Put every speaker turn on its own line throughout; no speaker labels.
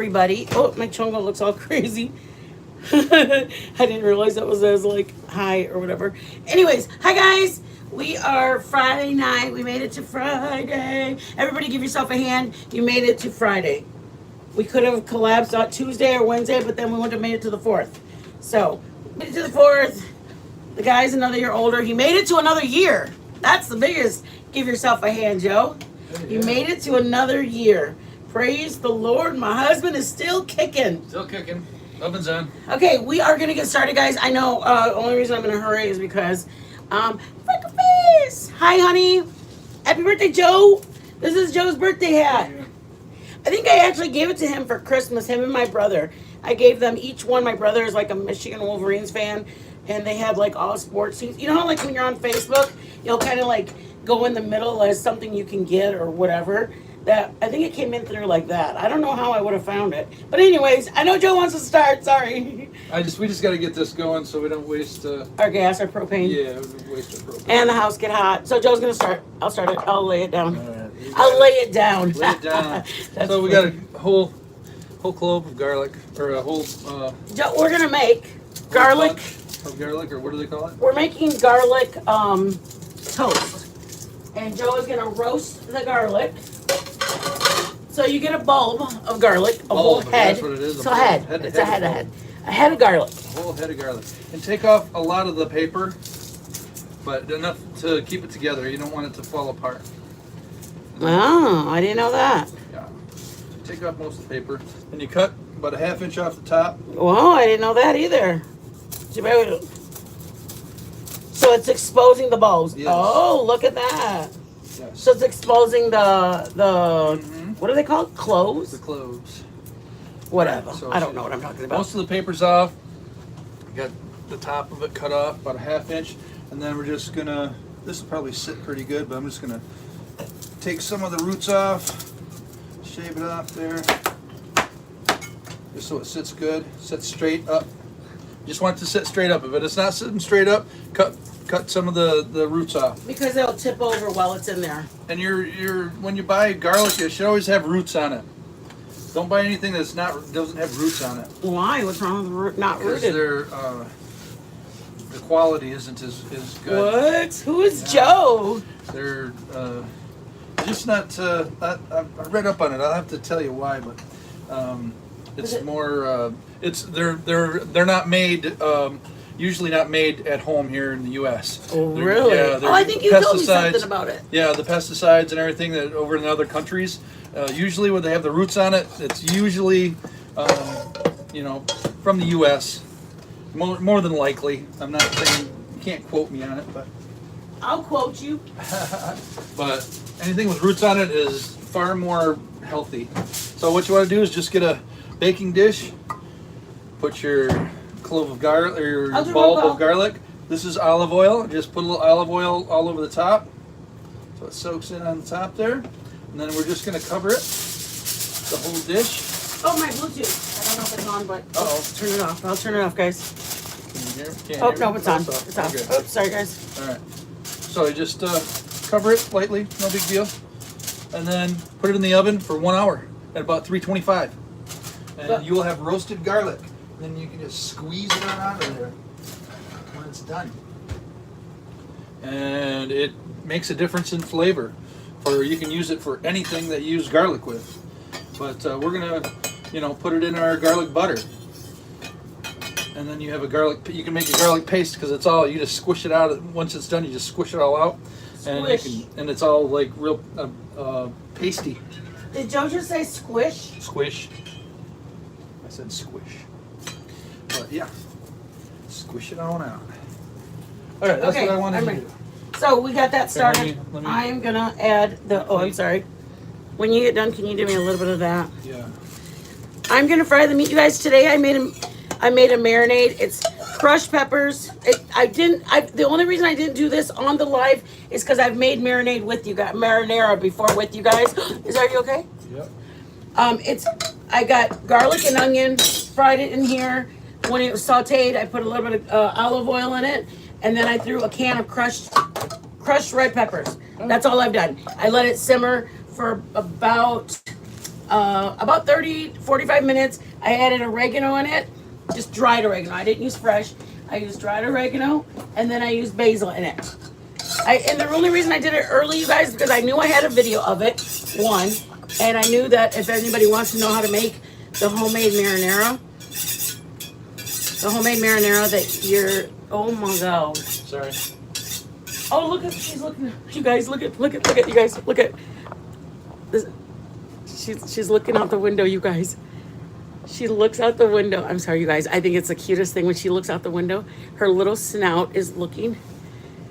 everybody. Oh, my chongo looks all crazy. I didn't realize that was as like hi or whatever. Anyways, hi guys. We are Friday night. We made it to Friday. Everybody give yourself a hand. You made it to Friday. We could have collapsed on Tuesday or Wednesday, but then we wouldn't have made it to the 4th. So, made it to the 4th. The guy's another year older. He made it to another year. That's the biggest. Give yourself a hand, Joe. You made it to another year. Praise the Lord. My husband is still kicking.
Still kicking. Oven's on.
Okay, we are going to get started, guys. I know only reason I'm in a hurry is because, face. Hi, honey. Happy birthday, Joe. This is Joe's birthday hat.
Yeah.
I think I actually gave it to him for Christmas, him and my brother. I gave them each one. My brother is like a Michigan Wolverines fan, and they have like all sports teams. You know how like when you're on Facebook, you'll kind of like go in the middle as something you can get or whatever? That I think it came in through like that. I don't know how I would have found it. But anyways, I know Joe wants to start. Sorry.
We just got to get this going so we don't waste.
Our gas, our propane.
Yeah, we waste our propane.
And the house get hot. So Joe's going to start. I'll start it. I'll lay it down.
All right,
I'll lay it down.
Lay it down.
That's
So we got a whole clove of garlic, or a whole.
Joe, we're going to make garlic.
Of garlic, or what do they call it?
We're making garlic toast. And Joe is going to roast the garlic. So you get a bulb of garlic, a whole head.
That's what it is.
So a head. It's a head. A head of garlic.
A whole head of garlic. And take off a lot of the paper, but enough to keep it together. You don't want it to fall apart.
Oh, I didn't know that.
Yeah. So take off most of the paper. And you cut about a ½ inch off the top.
Whoa, I didn't know that either. So it's exposing the bulbs.
Yes.
Oh, look at that.
Yes.
So it's exposing the what are they called? Cloves?
The cloves.
Whatever.
So
I don't know what I'm talking about.
Most of the paper's off. Got the top of it cut off about a ½ inch, and then we're just gonna. This will probably sit pretty good, but I'm just gonna take some of the roots off, shave it off there, just so it sits good, sits straight up. Just want it to sit straight up. If it's not sitting straight up, cut some of the roots off.
Because it'll tip over while it's in there.
And when you buy garlic, it should always have roots on it. Don't buy anything doesn't have roots on it.
Why? What's wrong with the root? Not
Because
rooted.
the quality isn't as good.
What? Who is Joe?
They're just not. I read up on it. I'll have to tell you why, but it's more. They're not made. Usually not made at home here in the U.S.
Oh, really?
Yeah,
I think you told me something about it.
Yeah, the pesticides and everything that over in other countries. Usually when they have the roots on it, it's usually, from the U.S. More than likely. I'm not saying, you can't quote me on it, but.
I'll quote you.
But anything with roots on it is far more healthy. So what you want to do is just get a baking dish, put your clove of garlic, or your bulb of garlic. This is olive oil. Just put a little olive oil all over the top, so it soaks in on the top there. And then we're just going to cover it, the whole dish.
Oh, my Bluetooth. I don't know if it's on, but turn it off. I'll turn it off, guys.
Can you hear? Can't
Oh,
hear
no,
me?
it's on.
It's
It's on.
Okay.
Oops, sorry, guys.
All right. So you just cover it lightly, no big deal, and then put it in the oven for 1 hour at about 325. And you will have roasted garlic. Then you can just squeeze it on out of there when it's done. And it makes a difference in flavor. Or you can use it for anything that you use garlic with. But we're gonna, put it in our garlic butter. And then you have you can make a garlic paste because it's all, you just squish it out. Once it's done, you just squish it all out. And it's all like real pasty.
Did Joe just say squish?
Squish. I said squish. But yeah, squish it on out. All right, that's what I wanted to do.
So we got that started.
Let me-
I'm gonna add I'm sorry. When you get done, can you do me a little bit of that?
Yeah.
I'm gonna fry the meat, you guys. Today I made a marinade. It's crushed peppers. The only reason I didn't do this on the live is because I've made marinade with you guys, marinara before with you guys. Are you okay?
Yep.
I got garlic and onion, fried it in here. When it was sauteed, I put a little bit of olive oil in it, and then I threw a can of crushed red peppers. That's all I've done. I let it simmer for about About 30-45 minutes. I added oregano in it, just dried oregano. I didn't use fresh. I used dried oregano, and then I used basil in it. And the only reason I did it early, you guys, because I knew I had a video of it, one, and I knew that if anybody wants to know how to make the homemade marinara, that you're, oh my God.
Sorry.
Oh, look at, she's looking, you guys, look at, you guys, look at this. She's looking out the window, you guys. She looks out the window. I'm sorry, you guys. I think it's the cutest thing when she looks out the window. Her little snout is looking.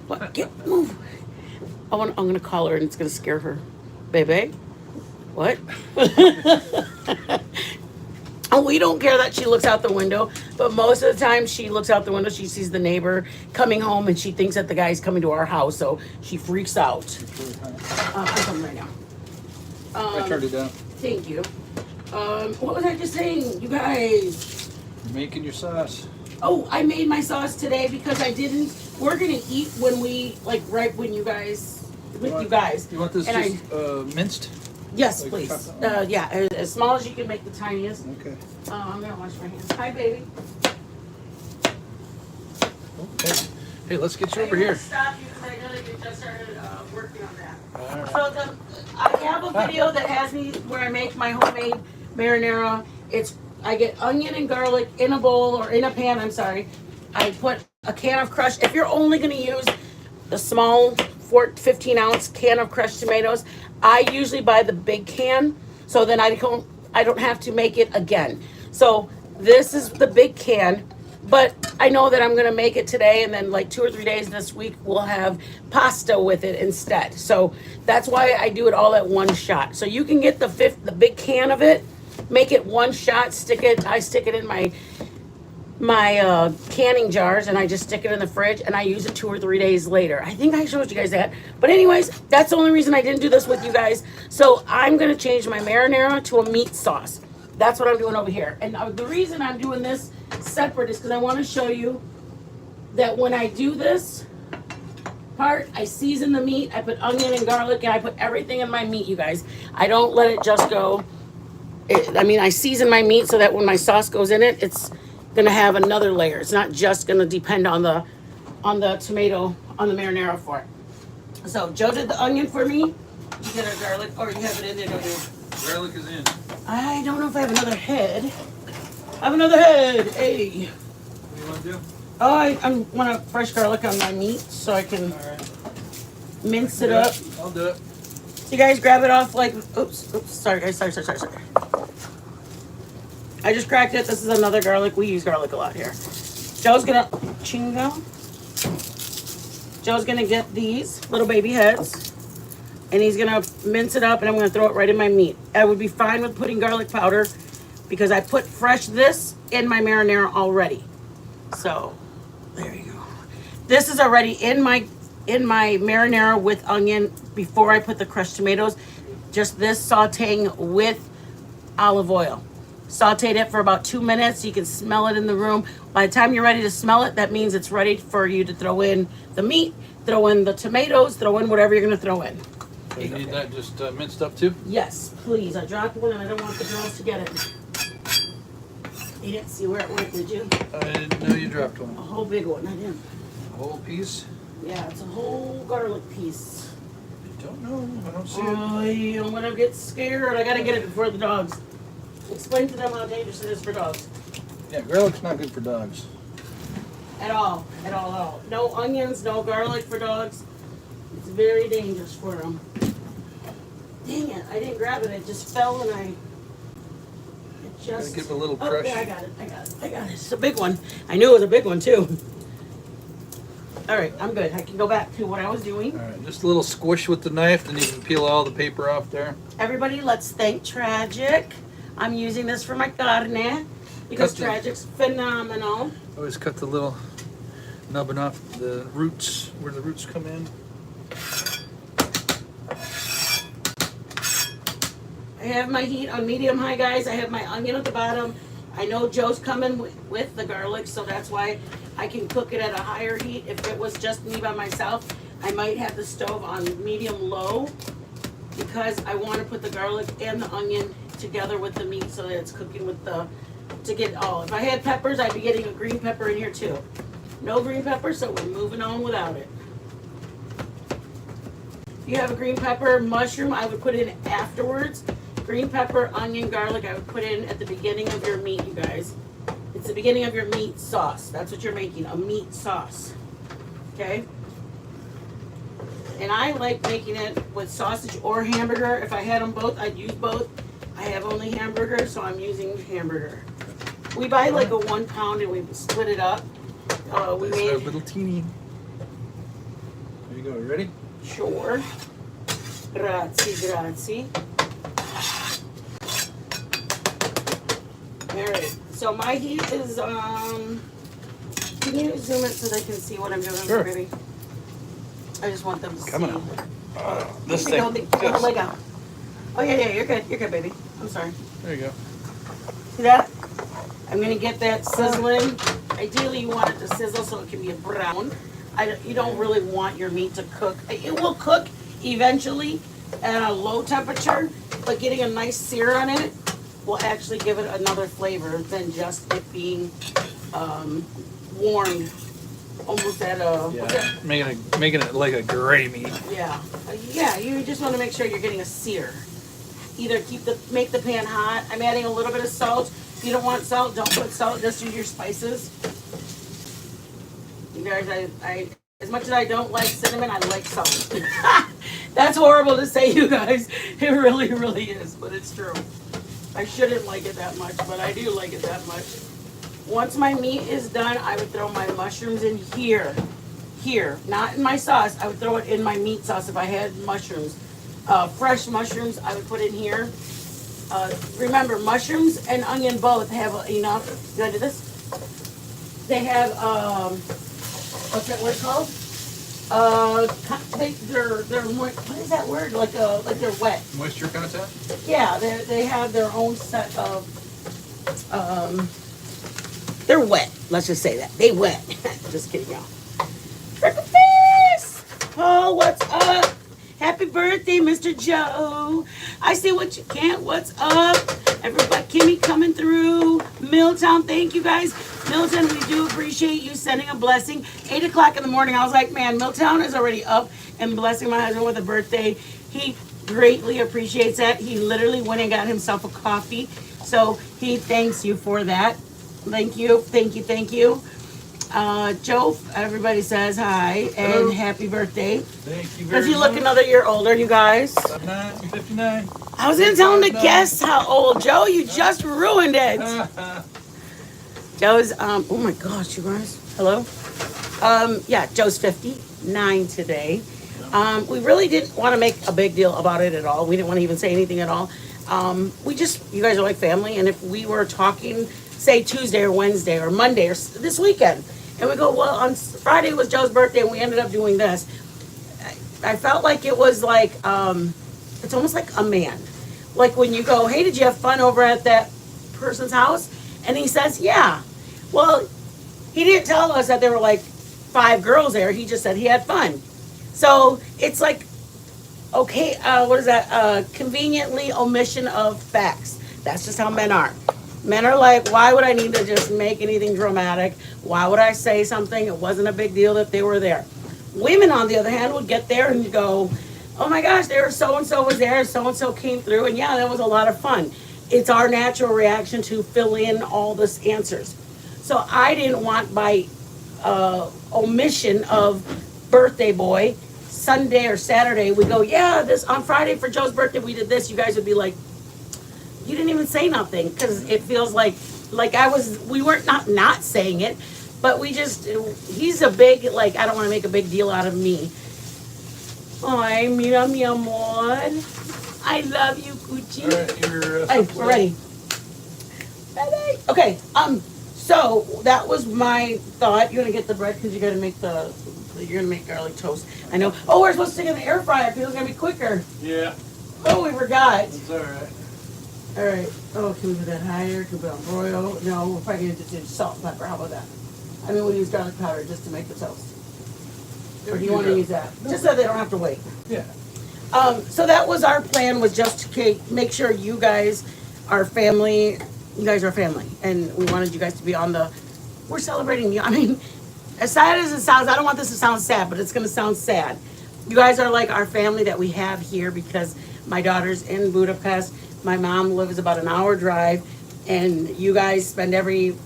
What? Move. I'm gonna call her and it's gonna scare her. Baby, what? Oh, we don't care that she looks out the window, but most of the time she looks out the window. She sees the neighbor coming home and she thinks that the guy's coming to our house, so she freaks out. I'm coming right now.
I turned it down.
Thank you. What was I just saying, you guys?
You're making your sauce.
Oh, I made my sauce today because I didn't. We're gonna eat when we right when you guys you guys.
You want this
and
just minced?
Yes,
like
please. Yeah, as small as you can make the tiniest.
Okay.
I'm gonna wash my hands. Hi, baby.
Okay. Hey, let's get you over
I'm
here.
gonna stop you because I know that you just started working on that.
All right.
So I have a video that has me where I make my homemade marinara. I get onion and garlic in a bowl or in a pan. I'm sorry. I put a can of crushed. If you're only going to use the small 15-ounce can of crushed tomatoes, I usually buy the big can. So then I don't have to make it again. So this is the big can. But I know that I'm going to make it today, and then like 2 or 3 days this week, we'll have pasta with it instead. So that's why I do it all at one shot. So you can get the big can of it, make it one shot, I stick it in my canning jars, and I just stick it in the fridge, and I use it 2 or 3 days later. I think I showed you guys that. But anyways, that's the only reason I didn't do this with you guys. So I'm going to change my marinara to a meat sauce. That's what I'm doing over here. And the reason I'm doing this separate is because I want to show you that when I do this part, I season the meat, I put onion and garlic, and I put everything in my meat, you guys. I don't let it just go. I season my meat so that when my sauce goes in it, it's going to have another layer. It's not just going to depend on the tomato, on the marinara for it. So Joe did the onion for me. You did our garlic, or you have it in there, don't you?
Garlic is in.
I don't know if I have another head. I have another head. Hey.
What do you want to do?
Oh, I want a fresh garlic on my meat so I can mince it up.
I'll do it.
So you guys grab it off like, oops, sorry guys, sorry. I just cracked it. This is another garlic. We use garlic a lot here. Joe's gonna get these little baby heads, and he's gonna mince it up, and I'm gonna throw it right in my meat. I would be fine with putting garlic powder because I put this in my marinara already. So there you go. This is already in my marinara with onion before I put the crushed tomatoes. Just this sauteing with olive oil. Sauteed it for about 2 minutes. You can smell it in the room. By the time you're ready to smell it, that means it's ready for you to throw in the meat, throw in the tomatoes, throw in whatever you're gonna throw in.
So you need that just minced up too?
Yes, please. I dropped one and I don't want the girls to get it. You didn't see where it went, did you?
I didn't know you dropped one.
A whole big one, I didn't.
A whole piece?
Yeah, it's a whole garlic piece.
I don't know. I don't see it.
Oh, I'm gonna get scared. I gotta get it before the dogs. Explain to them how dangerous it is for dogs.
Yeah, garlic's not good for dogs.
At all. No onions, no garlic for dogs. It's very dangerous for them. Dang it, I didn't grab it. It just fell and
Gotta give it a little
Oh,
crush.
yeah, I got it. It's a big one. I knew it was a big one too. All right, I'm good. I can go back to what I was doing.
All right, just a little squish with the knife, then you can peel all the paper off there.
Everybody, let's thank Tragic. I'm using this for my carne because Tragic's phenomenal.
Always cut the little nubbin off the roots, where the roots come in.
I have my heat on medium-high, guys. I have my onion at the bottom. I know Joe's coming with the garlic, so that's why I can cook it at a higher heat. If it was just me by myself, I might have the stove on medium-low because I want to put the garlic and the onion together with the meat so that it's cooking with the, to get all. If I had peppers, I'd be getting a green pepper in here too. No green pepper, so we're moving on without it. If you have a green pepper, mushroom, I would put in afterwards. Green pepper, onion, garlic, I would put in at the beginning of your meat, you guys. It's the beginning of your meat sauce. That's what you're making, a meat sauce. Okay? And I like making it with sausage or hamburger. If I had them both, I'd use both. I have only hamburger, so I'm using hamburger. We buy like a 1 pound and we split it up. We made
a little teeny. There you go. You ready?
Sure. Grazie, grazie. All right. So my heat is Can you zoom it so they can see what I'm doing,
Sure.
baby? I just want them to
Coming
see.
up. This
Let me
thing.
go, the leg out. Oh yeah, you're good. You're good, baby. I'm sorry.
There you go.
See that? I'm gonna get that sizzling. Ideally, you want it to sizzle so it can be a brown. You don't really want your meat to cook. It will cook eventually at a low temperature, but getting a nice sear on it will actually give it another flavor than just it being warmed. Almost at a
Yeah, making it like a gray meat.
yeah. Yeah, you just want to make sure you're getting a sear. Either make the pan hot. I'm adding a little bit of salt. If you don't want salt, don't put salt. Just use your spices. You guys, I as much as I don't like cinnamon, I like salt. That's horrible to say, you guys. It really, really is, but it's true. I shouldn't like it that much, but I do like it that much. Once my meat is done, I would throw my mushrooms in here. Here, not in my sauce. I would throw it in my meat sauce if I had mushrooms. Fresh mushrooms, I would put in here. Remember, mushrooms and onion both have enough. You want to do this? They have, what's that word called? They're what is that word? Like they're wet.
Moisture content?
Yeah, they have their own set of, they're wet. Let's just say that. They wet. Just kidding, y'all. Breakfast! Oh, what's up? Happy birthday, Mr. Joe. I see what you can't. What's up? Everybody, Kimmy coming through. Milltown, thank you guys. Milton, we do appreciate you sending a blessing. 8 o'clock in the morning, I was like, man, Milltown is already up and blessing my husband with a birthday. He greatly appreciates that. He literally went and got himself a coffee. So he thanks you for that. Thank you, thank you, thank you. Joe, everybody says hi and
hello.
Happy birthday.
Thank you very
Does he
much.
look another year older, you guys?
59.
I was gonna tell him to guess how old. Joe, you just ruined it. Joe's, oh my gosh, you guys. Hello? Yeah, Joe's 59 today. We really didn't want to make a big deal about it at all. We didn't want to even say anything at all. You guys are like family, and if we were talking, say Tuesday or Wednesday or Monday or this weekend, and we go, well, on Friday was Joe's birthday, and we ended up doing this. I felt like it was like, it's almost like a man. Like when you go, hey, did you have fun over at that person's house? And he says, yeah. Well, he didn't tell us that there were like 5 girls there. He just said he had fun. So it's like, okay, what is that? Conveniently omission of facts. That's just how men are. Men are like, why would I need to just make anything dramatic? Why would I say something? It wasn't a big deal that they were there. Women, on the other hand, would get there and go, oh my gosh, so-and-so was there, so-and-so came through, and yeah, that was a lot of fun. It's our natural reaction to fill in all the answers. So I didn't want by omission of birthday boy, Sunday or Saturday, we go, yeah, this on Friday for Joe's birthday, we did this. You guys would be like, you didn't even say nothing, because it feels like we weren't not saying it, but he's a big, like, I don't want to make a big deal out of me. Ay, mira mi amor. I love you, Gucci.
All right, you're
Hey, we're ready. Bye-bye. Okay, so that was my thought. You're gonna get the bread because you're gonna make garlic toast. I know. Oh, we're supposed to take it in the air fryer because it's gonna be quicker.
Yeah.
Oh, we forgot.
It's all right.
All right. Oh, can we do that higher? Can we put on broil? No, we're probably gonna just do salt and pepper. How about that? I mean, we'll use garlic powder just to make the toast. Or do you want to use that? Just so they don't have to wait.
Yeah.
So that was our plan, was just to make sure you guys our family. You guys are family, and we wanted you guys to be on the. We're celebrating you. I mean, as sad as it sounds, I don't want this to sound sad, but it's gonna sound sad. You guys are like our family that we have here because my daughter's in Budapest. My mom lives about an hour drive, and you guys spend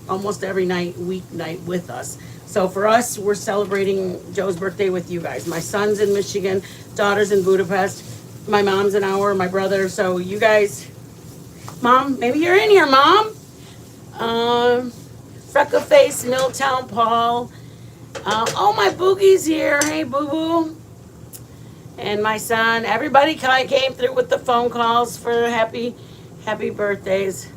almost every night, weeknight with us. So for us, we're celebrating Joe's birthday with you guys. My son's in Michigan, daughter's in Budapest. My mom's an hour, my brother. So you guys, Mom, maybe you're in here, Mom. Freckle Face, Milltown Paul. Oh, my Boogie's here. Hey, Boo Boo. And my son. Everybody came through with the phone calls for happy birthdays.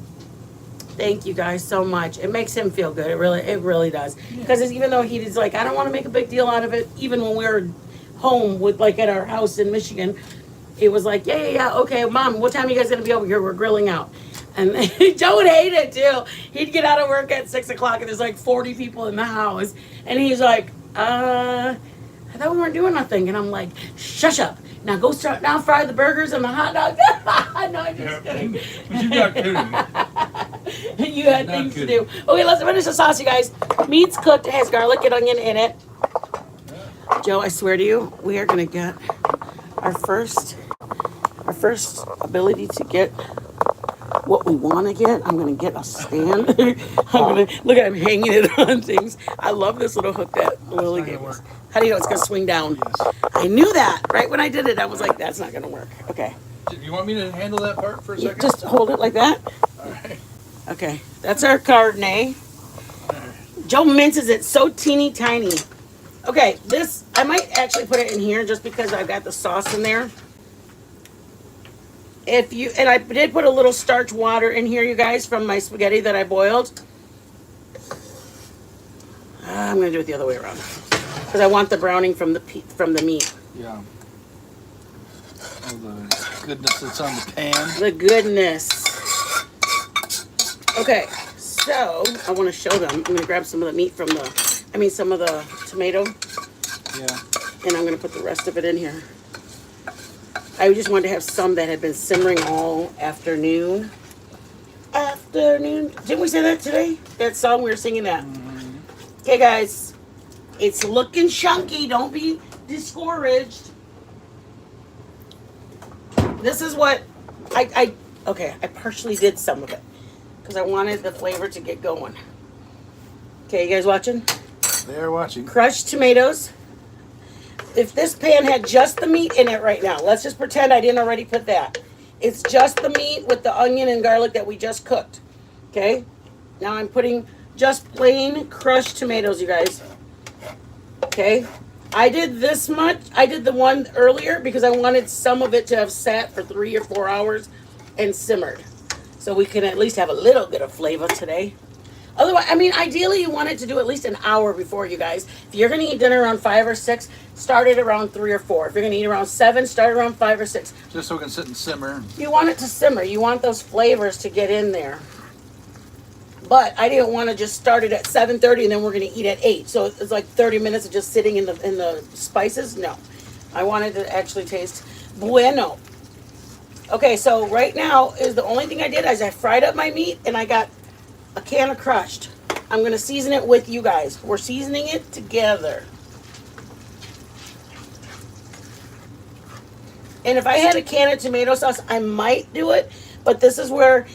Thank you guys so much. It makes him feel good. It really does. Because even though he's like, I don't want to make a big deal out of it. Even when we were home with like at our house in Michigan, it was like, yeah. Okay, Mom, what time are you guys gonna be over here? We're grilling out. And Joe would hate it too. He'd get out of work at 6 o'clock and there's like 40 people in the house. And he's like, I thought we weren't doing nothing. And I'm like, shush up. Now go start now fry the burgers and the hot dogs. No, I'm just kidding.
You're not kidding.
You had things to do. Okay, let's finish the sauce, you guys. Meat's cooked. It has garlic and onion in it. Joe, I swear to you, we are gonna get our first ability to get what we want to get. I'm gonna get a stand. I'm gonna look at him hanging it on things. I love this little hook that Lily gave us. How do you know it's gonna swing down?
Yes.
I knew that right when I did it. I was like, that's not gonna work. Okay.
You want me to handle that part for a second?
Just hold it like that.
All right.
Okay, that's our Chardonnay. Joe minces it so teeny tiny. Okay, this, I might actually put it in here just because I've got the sauce in there. And I did put a little starch water in here, you guys, from my spaghetti that I boiled. I'm gonna do it the other way around because I want the browning from the meat.
Yeah. Oh, the goodness that's on the pan.
The goodness. Okay, so I want to show them. I'm gonna grab some of the meat some of the tomato.
Yeah.
And I'm gonna put the rest of it in here. I just wanted to have some that had been simmering all afternoon. Didn't we say that today? That song we were singing that. Mm-hmm. Okay, guys. It's looking chunky. Don't be discouraged. This is what I partially did some of it because I wanted the flavor to get going. Okay, you guys watching?
They're watching.
Crushed tomatoes. If this pan had just the meat in it right now, let's just pretend I didn't already put that. It's just the meat with the onion and garlic that we just cooked. Okay? Now I'm putting just plain crushed tomatoes, you guys. Okay? I did this much. I did the one earlier because I wanted some of it to have sat for 3 or 4 hours and simmered. So we can at least have a little bit of flavor today. Otherwise, I mean, ideally you want it to do at least an hour before, you guys. If you're going to eat dinner around 5 or 6, start it around 3 or 4. If you're going to eat around 7, start around 5 or 6.
Just so it can sit and simmer.
You want it to simmer. You want those flavors to get in there. But I didn't want to just start it at 7:30 and then we're going to eat at 8. So it's like 30 minutes of just sitting in the spices. No. I wanted to actually taste bueno. Okay, so right now is the only thing I did is I fried up my meat and I got a can of crushed. I'm going to season it with you guys. We're seasoning it together. And if I had a can of tomato sauce, I might do it. But this is where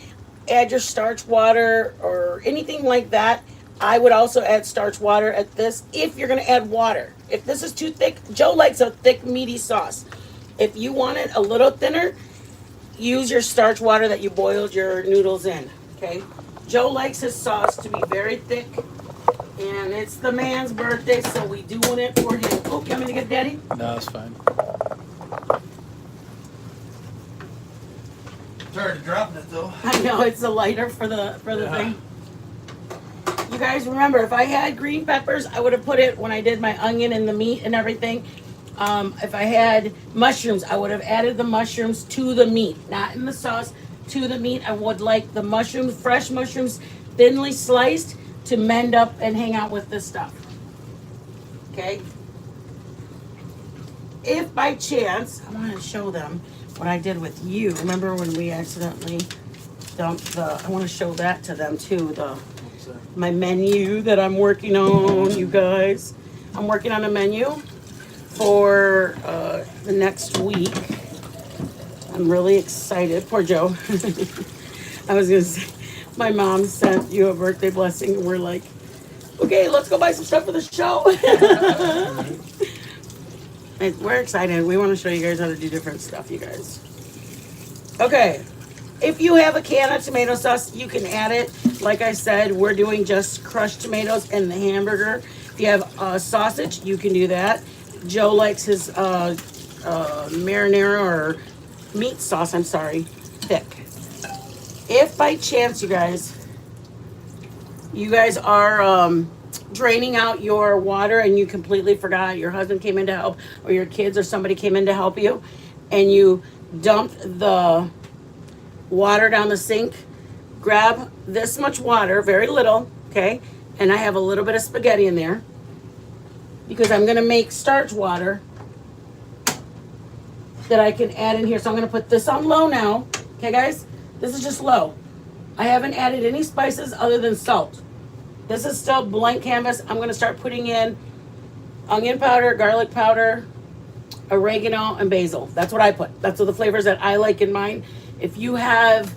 add your starch water or anything like that. I would also add starch water at this if you're going to add water. If this is too thick, Joe likes a thick, meaty sauce. If you want it a little thinner, use your starch water that you boiled your noodles in. Okay? Joe likes his sauce to be very thick, and it's the man's birthday, so we doing it for him. Oh, you want me to get Daddy?
No, it's fine. Sorry to dropping it though.
I know it's a lighter for the thing. You guys remember, if I had green peppers, I would have put it when I did my onion and the meat and everything. If I had mushrooms, I would have added the mushrooms to the meat, not in the sauce. To the meat, I would like the mushrooms, fresh mushrooms, thinly sliced, to mend up and hang out with this stuff. Okay? If by chance, I want to show them what I did with you. Remember when we accidentally dump I want to show that to them too,
What's that?
my menu that I'm working on, you guys. I'm working on a menu for the next week. I'm really excited. Poor Joe. I was going to say, my mom sent you a birthday blessing, and we're like, okay, let's go buy some stuff for the show. We're excited. We want to show you guys how to do different stuff, you guys. Okay. If you have a can of tomato sauce, you can add it. Like I said, we're doing just crushed tomatoes and the hamburger. If you have sausage, you can do that. Joe likes his marinara or meat sauce, I'm sorry, thick. If by chance, you guys are draining out your water and you completely forgot, your husband came in to help, or your kids or somebody came in to help you, and you dumped the water down the sink, grab this much water, very little, okay? And I have a little bit of spaghetti in there because I'm gonna make starch water that I can add in here. So I'm gonna put this on low now, okay guys? This is just low. I haven't added any spices other than salt. This is still blank canvas. I'm gonna start putting in onion powder, garlic powder, oregano, and basil. That's what I put. That's what the flavors that I like in mine. If you have,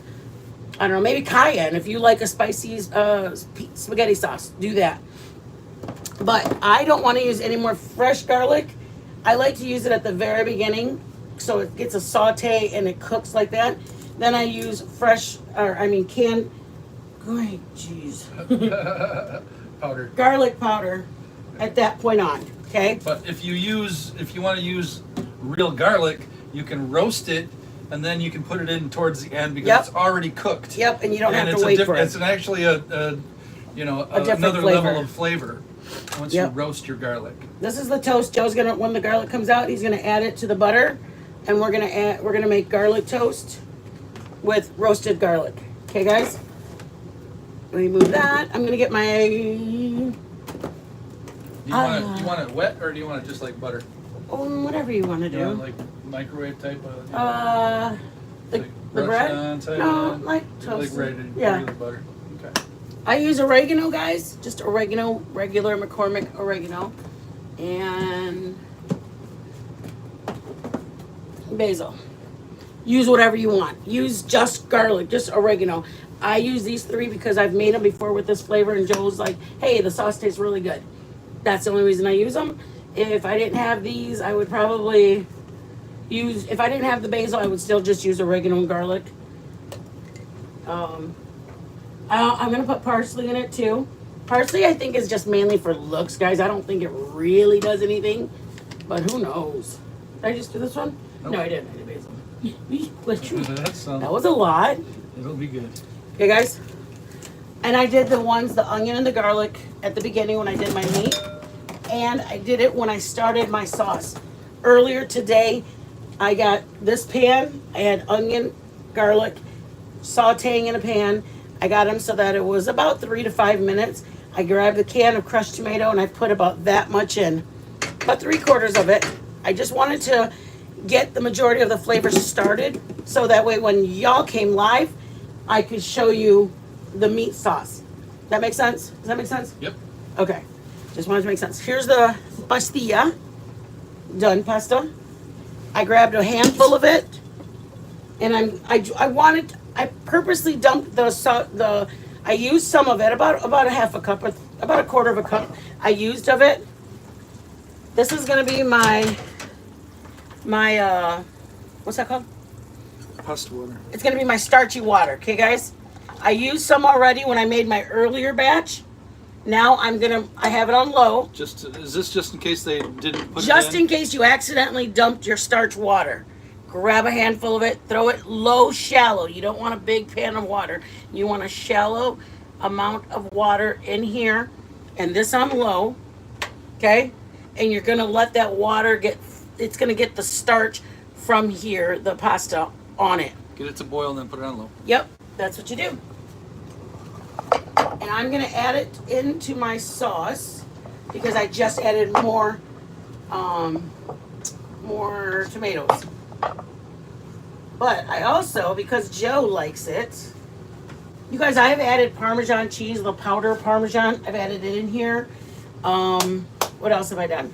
I don't know, maybe cayenne. If you like a spicy spaghetti sauce, do that. But I don't want to use any more fresh garlic. I like to use it at the very beginning so it gets a saute and it cooks like that. Then I use canned, great, jeez.
Powder.
Garlic powder at that point on, okay?
But if you want to use real garlic, you can roast it, and then you can put it in towards the end because it's already cooked.
Yep, and you don't have
it's
to wait for it.
It's actually another level of flavor once you roast your garlic.
This is the toast. Joe's gonna, when the garlic comes out, he's gonna add it to the butter, and we're gonna make garlic toast with roasted garlic. Okay, guys. Let me move that. I'm gonna get my.
Do you want it wet or do you want it just like butter?
Whatever you want to do.
You want like microwave type of?
The bread?
Type
No, like toast.
Like regular butter. Okay.
I use oregano, guys. Just oregano, regular McCormick oregano, and basil. Use whatever you want. Use just garlic, just oregano. I use these three because I've made them before with this flavor, and Joe's like, hey, the sauce tastes really good. That's the only reason I use them. If I didn't have these, I would probably if I didn't have the basil, I would still just use oregano and garlic. I'm going to put parsley in it too. Parsley, I think, is just mainly for looks, guys. I don't think it really does anything, but who knows? Did I just do this one? Nope. No, I didn't. I did basil. That was a lot.
It'll be good.
Okay, guys. And I did the onion and the garlic at the beginning when I did my meat. And I did it when I started my sauce. Earlier today, I got this pan. I had onion, garlic, sauteing in a pan. I got them so that it was about 3 to 5 minutes. I grabbed the can of crushed tomato and I put about that much in. About 3/4 of it. I just wanted to get the majority of the flavors started so that way when y'all came live, I could show you the meat sauce. That make sense? Does that make sense?
Yep.
Okay. Just wanted to make sense. Here's the pastilla. Done pasta. I grabbed a handful of it, and I purposely dumped I used some of it, about a half a cup, or about a 1/4 of a cup I used of it. This is gonna be my what's that called?
Pasta water.
It's gonna be my starchy water, okay guys? I used some already when I made my earlier batch. Now I have it on low.
Is this just in case they didn't put
Just in case you accidentally dumped your starch water. Grab a handful of it, throw it low, shallow. You don't want a big pan of water. You want a shallow amount of water in here, and this on low, okay? And you're gonna let that water it's gonna get the starch from here, the pasta, on it.
Get it to boil and then put it on low.
Yep, that's what you do. And I'm gonna add it into my sauce because I just added more tomatoes. But I also, because Joe likes it, You guys, I have added Parmesan cheese, the powder Parmesan. I've added it in here. What else have I done?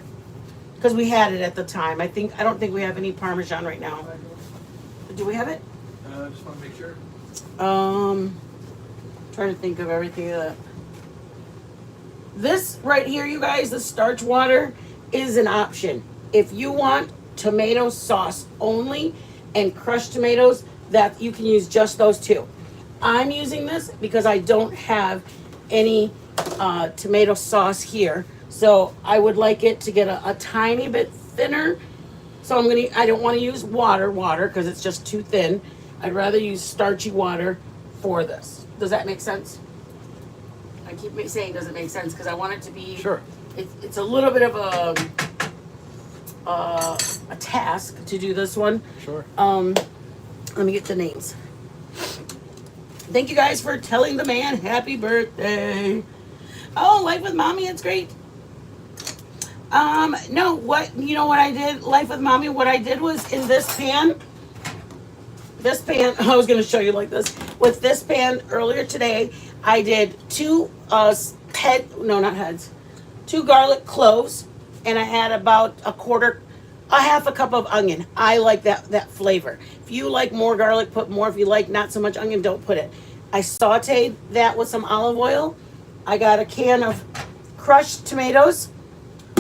Because we had it at the time. I don't think we have any Parmesan right now. Do we have it?
I just want to make sure.
Trying to think of everything that. This right here, you guys, the starch water is an option. If you want tomato sauce only and crushed tomatoes, that you can use just those two. I'm using this because I don't have any tomato sauce here. So I would like it to get a tiny bit thinner. So I don't want to use water because it's just too thin. I'd rather use starchy water for this. Does that make sense? I keep saying does it make sense because I want it to be.
Sure.
It's a little bit of a task to do this one.
Sure.
Let me get the names. Thank you guys for telling the man happy birthday. Oh, Life with Mommy, it's great. No, what I did, Life with Mommy, what I did was in this pan, I was gonna show you like this. With this pan earlier today, I did two garlic cloves, and I had about a half a cup of onion. I like that flavor. If you like more garlic, put more. If you like not so much onion, don't put it. I sauteed that with some olive oil. I got a can of crushed tomatoes,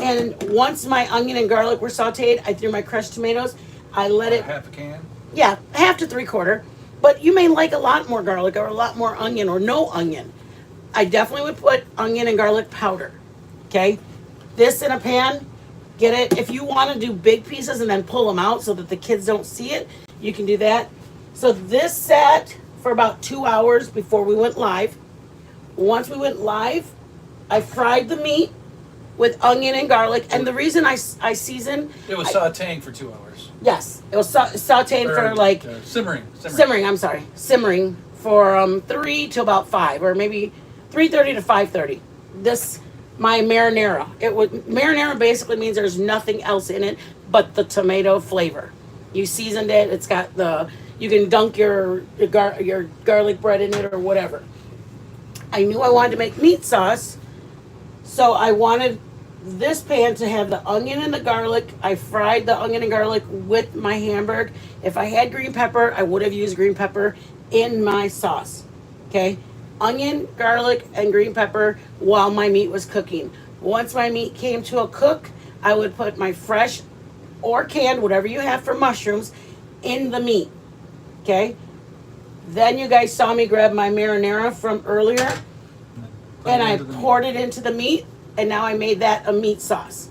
and once my onion and garlic were sauteed, I threw my crushed tomatoes. I let it.
Half a can?
Yeah, half to 3/4. But you may like a lot more garlic or a lot more onion or no onion. I definitely would put onion and garlic powder. Okay? This in a pan. Get it. If you want to do big pieces and then pull them out so that the kids don't see it, you can do that. So this sat for about 2 hours before we went live. Once we went live, I fried the meat with onion and garlic. And the reason I seasoned...
It was sauteing for 2 hours.
Yes. It was sauteing for like...
Simmering.
Simmering for 3 to about 5, or maybe 3:30 to 5:30. My marinara. Marinara basically means there's nothing else in it but the tomato flavor. You seasoned it. It's got you can dunk your garlic bread in it or whatever. I knew I wanted to make meat sauce, so I wanted this pan to have the onion and the garlic. I fried the onion and garlic with my Hamburg. If I had green pepper, I would have used green pepper in my sauce. Okay? Onion, garlic, and green pepper while my meat was cooking. Once my meat came to a cook, I would put my fresh or canned, whatever you have for mushrooms, in the meat. Okay? Then you guys saw me grab my marinara from earlier, and I poured it into the meat, and now I made that a meat sauce.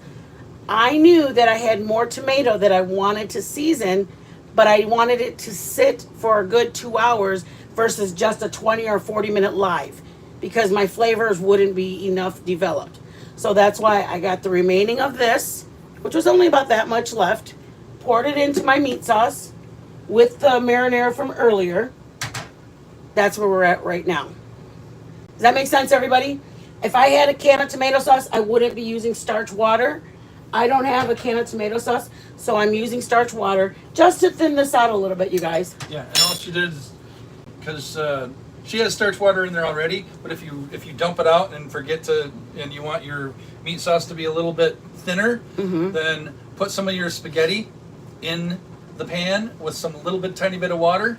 I knew that I had more tomato that I wanted to season, but I wanted it to sit for a good 2 hours versus just a 20 or 40-minute live, because my flavors wouldn't be enough developed. So that's why I got the remaining of this, which was only about that much left, poured it into my meat sauce with the marinara from earlier. That's where we're at right now. Does that make sense, everybody? If I had a can of tomato sauce, I wouldn't be using starch water. I don't have a can of tomato sauce, so I'm using starch water just to thin this out a little bit, you guys.
Yeah, and all she did is, because she has starch water in there already, but if you dump it out and and you want your meat sauce to be a little bit thinner, then put some of your spaghetti in the pan with some tiny bit of water,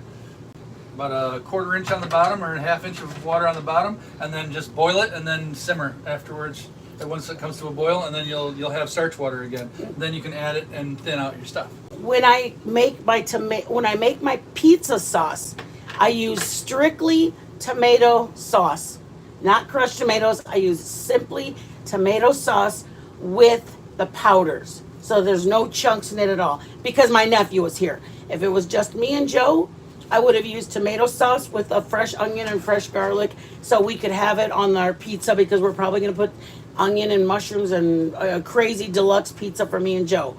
about a 1/4 inch on the bottom or a 1/2 inch of water on the bottom, and then just boil it and then simmer afterwards. And once it comes to a boil, and then you'll have starch water again. Then you can add it and thin out your stuff.
When I make my pizza sauce, I use strictly tomato sauce, not crushed tomatoes. I use simply tomato sauce with the powders. So there's no chunks in it at all, because my nephew was here. If it was just me and Joe, I would have used tomato sauce with a fresh onion and fresh garlic so we could have it on our pizza, because we're probably going to put onion and mushrooms and a crazy deluxe pizza for me and Joe.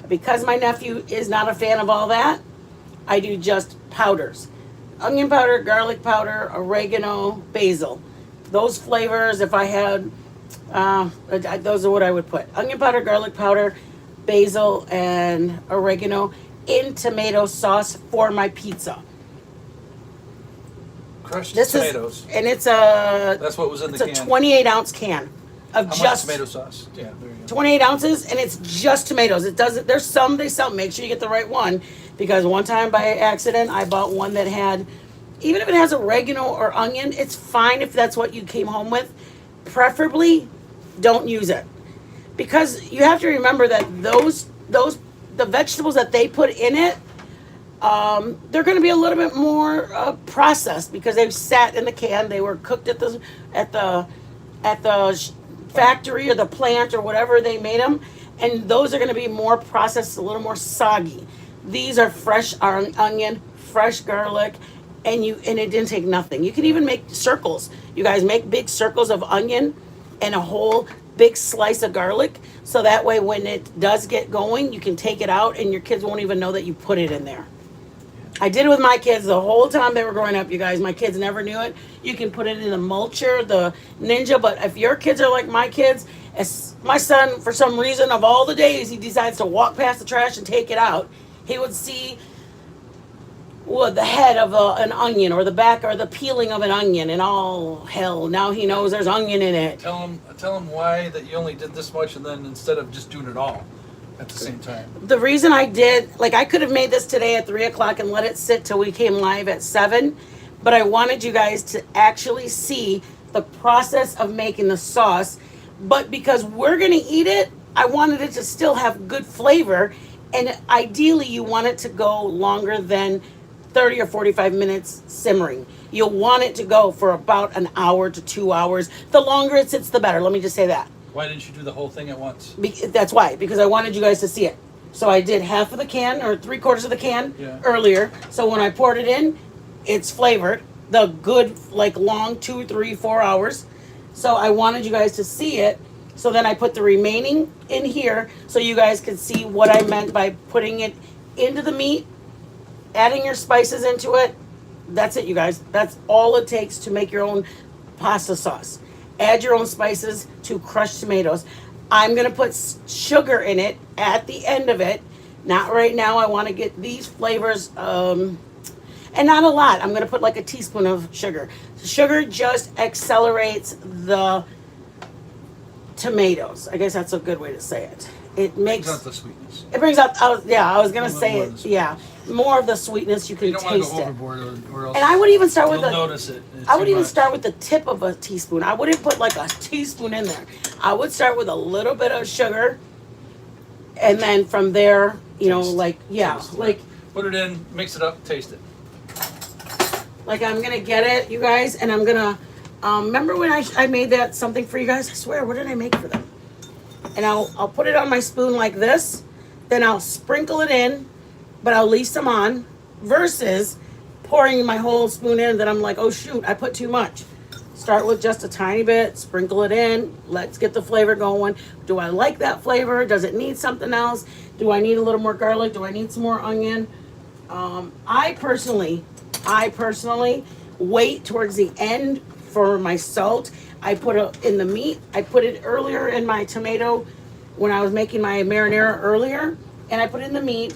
Because my nephew is not a fan of all that, I do just powders. Onion powder, garlic powder, oregano, basil. Those flavors, if I had, those are what I would put. Onion powder, garlic powder, basil, and oregano in tomato sauce for my pizza.
Crushed
This
tomatoes.
is, and it's a
That's what was in the
it's
can.
a 28-ounce can of
How
just
much tomato sauce? Yeah, there you go.
28 ounces, and it's just tomatoes. It doesn't. There's some they sell. Make sure you get the right one, because one time by accident I bought one that had, even if it has oregano or onion, it's fine if that's what you came home with. Preferably, don't use it, because you have to remember that the vegetables that they put in it, they're going to be a little bit more processed, because they've sat in the can. They were cooked at the factory or the plant or whatever they made them, and those are going to be more processed, a little more soggy. These are fresh onion, fresh garlic, and it didn't take nothing. You can even make circles. You guys make big circles of onion and a whole big slice of garlic, so that way when it does get going, you can take it out and your kids won't even know that you put it in there. I did it with my kids the whole time they were growing up, you guys. My kids never knew it. You can put it in the mulcher, the Ninja, but if your kids are like my kids, as my son, for some reason, of all the days, he decides to walk past the trash and take it out, he would see the head of an onion, or the back, or the peeling of an onion, and all hell, now he knows there's onion in it.
Tell him why that you only did this much, and then instead of just doing it all at the same time.
The reason I did, like, I could have made this today at 3 o'clock and let it sit till we came live at 7, but I wanted you guys to actually see the process of making the sauce. But because we're gonna eat it, I wanted it to still have good flavor, and ideally you want it to go longer than 30 or 45 minutes simmering. You'll want it to go for about an hour to 2 hours. The longer it sits, the better. Let me just say that.
Why didn't you do the whole thing at once?
That's why, because I wanted you guys to see it. So I did half of the can, or 3/4 of the can, earlier. So when I poured it in, it's flavored. The good, like, long 2, 3, 4 hours. So I wanted you guys to see it. So then I put the remaining in here, so you guys could see what I meant by putting it into the meat, adding your spices into it. That's it, you guys. That's all it takes to make your own pasta sauce. Add your own spices to crushed tomatoes. I'm going to put sugar in it at the end of it. Not right now. I want to get these flavors, and not a lot. I'm going to put like a teaspoon of sugar. Sugar just accelerates the tomatoes. I guess that's a good way to say it. It makes...
Brings out the sweetness.
It brings out, I was going to say
more
it.
of the
Yeah. More of the sweetness. You can
You don't want to
taste
go
it.
overboard, or else
And I would even start with
you'll notice it. It's
I would
too
even
much.
start with the tip of a teaspoon. I wouldn't put like a teaspoon in there. I would start with a little bit of sugar, and then from there,
Taste.
like,
Taste.
like
Put it in, mix it up, taste it.
I'm gonna get it, you guys, and I'm gonna remember when I made that something for you guys? I swear, what did I make for them? And I'll put it on my spoon like this, then I'll sprinkle it in, but I'll leave some on, versus pouring my whole spoon in that I'm like, oh shoot, I put too much. Start with just a tiny bit, sprinkle it in, let's get the flavor going. Do I like that flavor? Does it need something else? Do I need a little more garlic? Do I need some more onion? I personally wait towards the end for my salt. I put it in the meat. I put it earlier in my tomato when I was making my marinara earlier, and I put it in the meat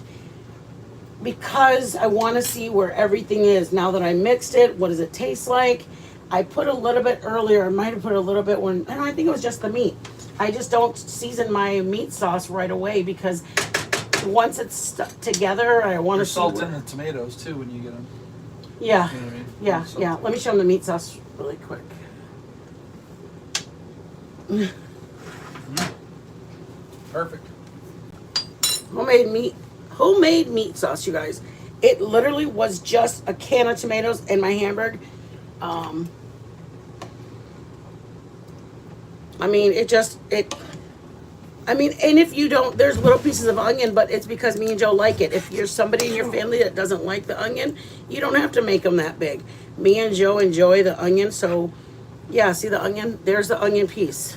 because I want to see where everything is. Now that I mixed it, what does it taste like? I put a little bit earlier. I might have put a little bit when, I think it was just the meat. I just don't season my meat sauce right away, because once it's stuck together, I want to
Salt in the tomatoes too when you get them.
Yeah,
You know what I mean?
yeah,
Salt.
yeah. Let me show them the meat sauce really quick.
Perfect.
Homemade meat sauce, you guys. It literally was just a can of tomatoes and my Hamburg. And if you don't, there's little pieces of onion, but it's because me and Joe like it. If you're somebody in your family that doesn't like the onion, you don't have to make them that big. Me and Joe enjoy the onion, so yeah, see the onion? There's the onion piece.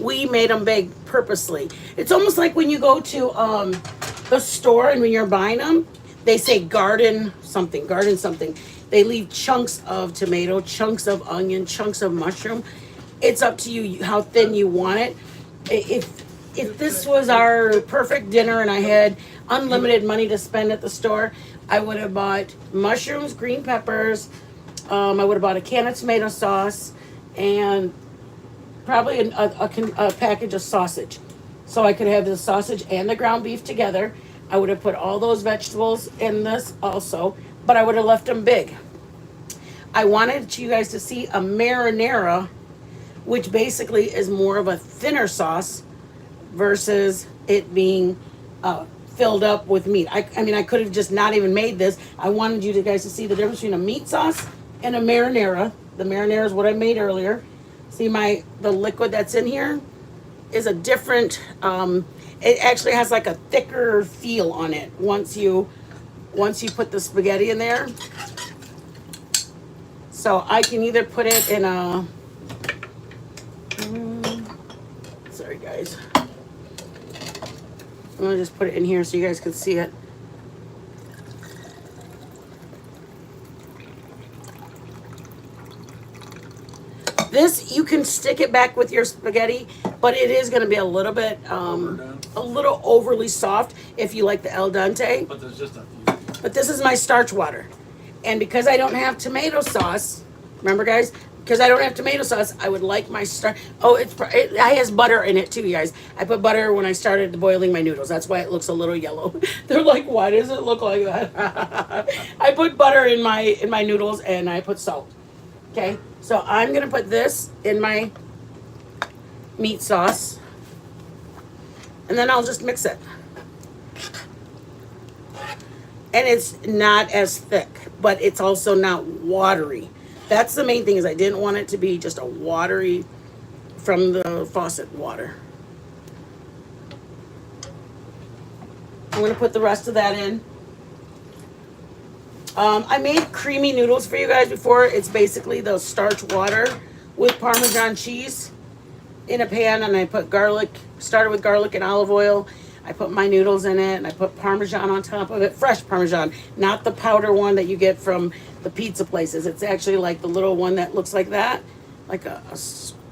We made them big purposely. It's almost like when you go to the store and when you're buying them, they say garden something. They leave chunks of tomato, chunks of onion, chunks of mushroom. It's up to you how thin you want it. If this was our perfect dinner and I had unlimited money to spend at the store, I would have bought mushrooms, green peppers, I would have bought a can of tomato sauce and probably a package of sausage. So I could have the sausage and the ground beef together. I would have put all those vegetables in this also, but I would have left them big. I wanted you guys to see a marinara, which basically is more of a thinner sauce versus it being filled up with meat. I mean, I could have just not even made this. I wanted you guys to see the difference between a meat sauce and a marinara. The marinara is what I made earlier. See the liquid that's in here is a different, it actually has like a thicker feel on it once you put the spaghetti in there. So I can either put it in a, sorry guys. I'm gonna just put it in here so you guys can see it. This, you can stick it back with your spaghetti, but it is gonna be a little bit, a little overly soft if you like the al dente.
But there's just a few.
But this is my starch water. And because I don't have tomato sauce, remember guys, because I don't have tomato sauce, I would like my starch. Oh, it has butter in it too, you guys. I put butter when I started boiling my noodles. That's why it looks a little yellow. They're like, why does it look like that? I put butter in my noodles and I put salt. Okay, so I'm gonna put this in my meat sauce, and then I'll just mix it. And it's not as thick, but it's also not watery. That's the main thing, is I didn't want it to be just a watery from the faucet water. I'm gonna put the rest of that in. I made creamy noodles for you guys before. It's basically the starch water with Parmesan cheese in a pan, and I put garlic, started with garlic and olive oil. I put my noodles in it, and I put Parmesan on top of it, fresh Parmesan, not the powder one that you get from the pizza places. It's actually like the little one that looks like that, like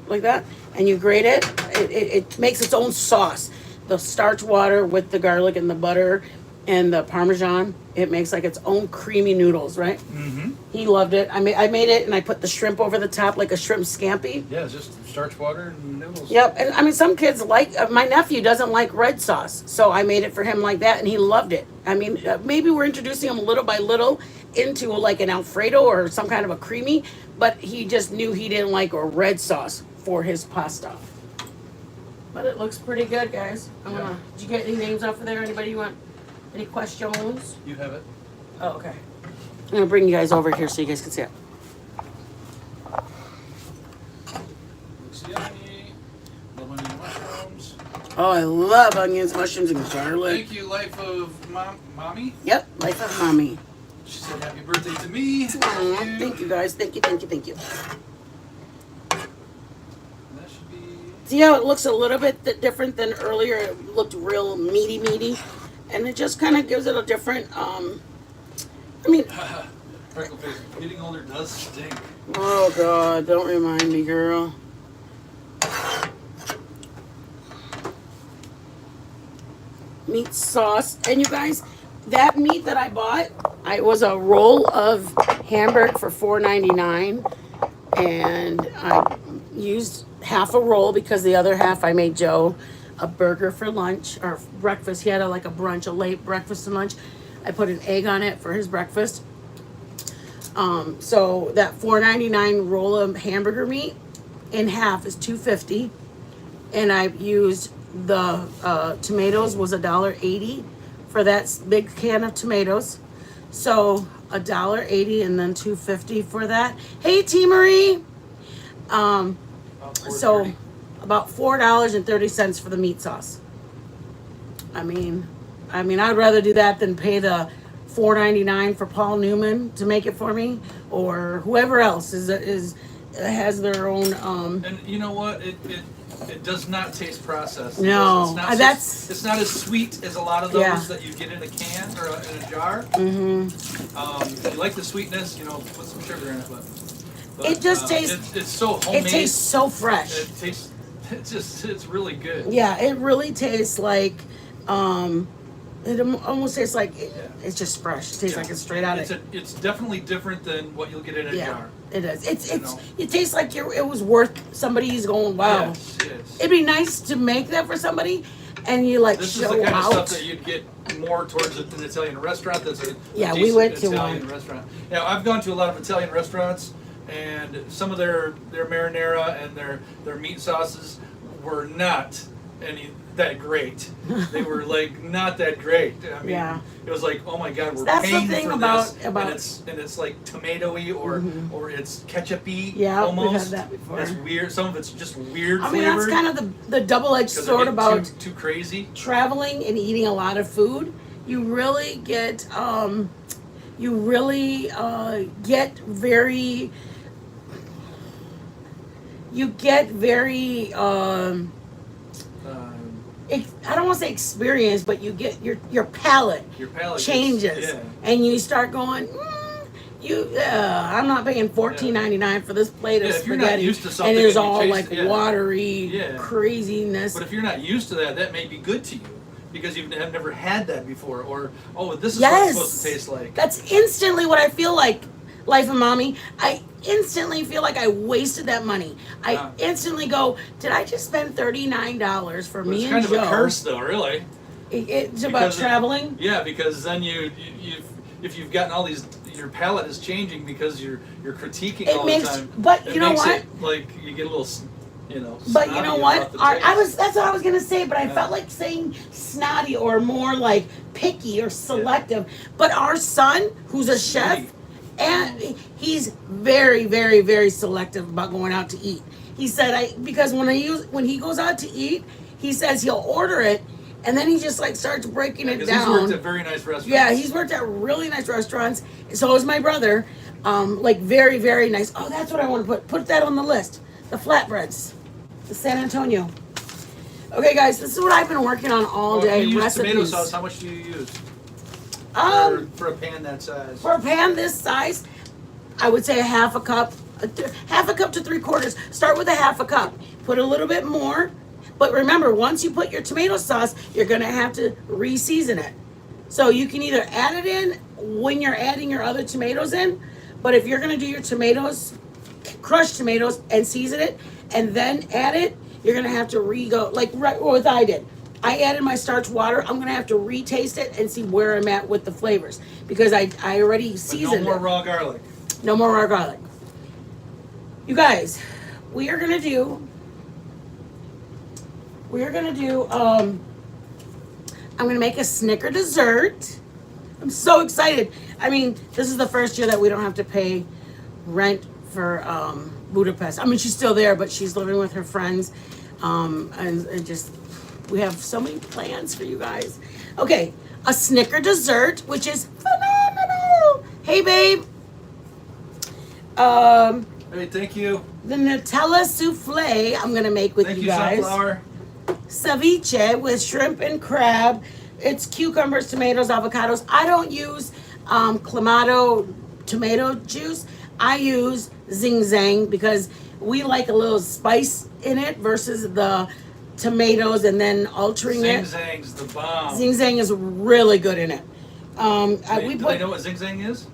like that, and you grate it. It makes its own sauce. The starch water with the garlic and the butter and the Parmesan, it makes like its own creamy noodles, right?
Mm-hmm.
He loved it. I made it, and I put the shrimp over the top like a shrimp scampi.
Yeah, it's just starch water and noodles.
Yep, and I mean, some kids like, my nephew doesn't like red sauce, so I made it for him like that, and he loved it. I mean, maybe we're introducing him little by little into like an Alfredo or some kind of a creamy, but he just knew he didn't like a red sauce for his pasta. But it looks pretty good, guys. Did you get any names off of there? Anybody you want? Any questions?
You have it.
Oh, okay. I'm gonna bring you guys over here so you guys can see it.
Looks yummy. Love onion mushrooms.
Oh, I love onions, mushrooms, and garlic.
Thank you, Life of Mommy.
Yep, Life of Mommy.
She said happy birthday to me.
Aw, thank you guys. Thank you, thank you, thank you.
That should be...
See how it looks a little bit different than earlier? It looked real meaty. And it just kind of gives it a different, I mean...
Freckle face. Getting older does stink.
Oh, God. Don't remind me, girl. Meat sauce. And you guys, that meat that I bought, it was a roll of hamburger for $4.99. And I used half a roll because the other half I made Joe a burger for lunch or breakfast. He had a brunch, a late breakfast and lunch. I put an egg on it for his breakfast. So that $4.99 roll of hamburger meat in half is $2.50, and I used the tomatoes was $1.80 for that big can of tomatoes. So $1.80 and then $2.50 for that. Hey, T Marie. So about $4.30 for the meat sauce. I mean, I'd rather do that than pay the $4.99 for Paul Newman to make it for me, or whoever else has their own.
And you know what? It does not taste processed.
No,
it's not as sweet as a lot of those that you get in a can or in a jar. Mm-hmm. If you like the sweetness, put some sugar in it, but
it just tastes.
It's so homemade.
It tastes so fresh.
It's really good.
Yeah, it really tastes like It almost tastes like it's just fresh. It tastes like it's straight out of.
It's definitely different than what you'll get in a jar.
It is. It tastes like it was worth somebody's going. Wow.
Yes, yes.
It'd be nice to make that for somebody, and you like
this
show
is the kind
out.
of stuff that you'd get more towards an Italian restaurant. That's a
we went to
Italian
one
restaurant. Now I've gone to a lot of Italian restaurants, and some of their marinara and their meat sauces were not that great. They were like not that great. I mean, it was like, oh my God, we're paying for this, and it's like tomatoey or it's ketchup-y.
Yeah,
almost.
we've had that before.
It's weird. Some of it's just weird.
I mean,
flavored
that's kind of the double-edged sword about
too crazy.
Traveling and eating a lot of food. You really get very. You get very. I don't want to say experience, but you get your palate changes, and you start going. I'm not paying $14.99 for this plate of spaghetti, and it's all like watery craziness.
But if you're not used to that, that may be good to you because you have never had that before, or this is what it's supposed to taste like.
That's instantly what I feel like. Life of Mommy, I instantly feel like I wasted that money. I instantly go, did I just spend $39 for me and Joe?
It's kind of a curse, though, really.
It's about traveling.
Yeah, because then if you've gotten all these, your palate is changing because you're critiquing all the time.
But you know what?
Like you get a little.
But you know what? That's what I was gonna say, but I felt like saying snotty or more like picky or selective. But our son, who's a chef, and he's very, very, very selective about going out to eat. He said, because when he goes out to eat, he says he'll order it, and then he just like starts breaking it down.
He's worked at very nice restaurants.
Yeah, he's worked at really nice restaurants. So is my brother. Like very, very nice. Oh, that's what I want to put that on the list. The flatbreads, the San Antonio. Okay, guys, this is what I've been working on all day.
You use
recipes.
Tomato sauce. How much do you use? For a pan that size.
For a pan this size, I would say a half a cup to 3/4. Start with a half a cup. Put a little bit more, but remember, once you put your tomato sauce, you're gonna have to re-season it. So you can either add it in when you're adding your other tomatoes in, but if you're gonna do your tomatoes, crushed tomatoes, and season it, and then add it, you're gonna have to like what I did. I added my starch water. I'm gonna have to retaste it and see where I'm at with the flavors because I already seasoned it.
No more raw garlic.
No more raw garlic. You guys, we are gonna do. I'm gonna make a Snicker dessert. I'm so excited. I mean, this is the first year that we don't have to pay rent for Budapest. I mean, she's still there, but she's living with her friends, and just. We have so many plans for you guys. Okay, a Snicker dessert, which is phenomenal. Hey, babe.
Hey, thank you.
The Nutella souffle I'm gonna make with you guys.
Sunflower.
Ceviche with shrimp and crab. It's cucumbers, tomatoes, avocados. I don't use Clamato tomato juice. I use Zing Zang because we like a little spice in it versus the tomatoes and then altering it.
Zing Zang's the bomb.
Zing Zang is really good in it.
Do they know what Zing Zang is?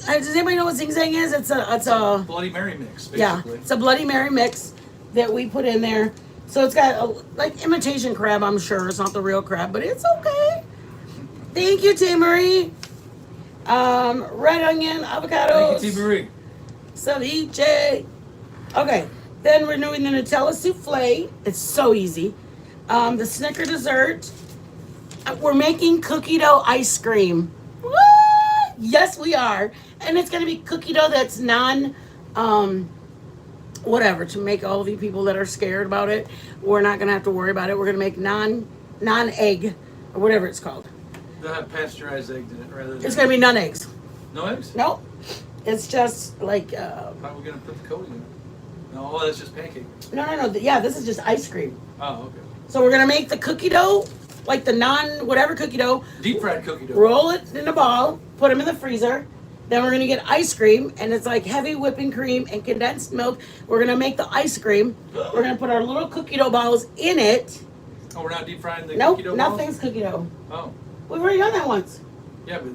Does anybody know what Zing Zang is? It's a
Bloody Mary mix, basically.
Yeah, it's a Bloody Mary mix that we put in there. So it's got like imitation crab, I'm sure. It's not the real crab, but it's okay. Thank you, T. Marie. Red onion, avocados.
Thank you, T. Marie.
Ceviche. Okay. Then we're doing the Nutella souffle. It's so easy. The Snicker dessert. We're making cookie dough ice cream. What? Yes, we are. And it's going to be cookie dough that's whatever, to make all of you people that are scared about it. We're not going to have to worry about it. We're going to make non-egg, or whatever it's called.
They'll have pasteurized eggs in it rather than...
It's going to be none eggs.
No eggs?
Nope. It's just like...
How are we going to put the coating in it? No, that's just pancake.
No. Yeah, this is just ice cream.
Oh, okay.
So we're going to make the cookie dough, like the whatever cookie dough.
Deep fried cookie dough.
Roll it in a ball, put them in the freezer. Then we're going to get ice cream, and it's like heavy whipping cream and condensed milk. We're going to make the ice cream. We're going to put our little cookie dough balls in it.
Oh, we're not deep frying the cookie dough balls?
Nothing's cookie dough.
Oh.
We've already done that once.
Yeah, but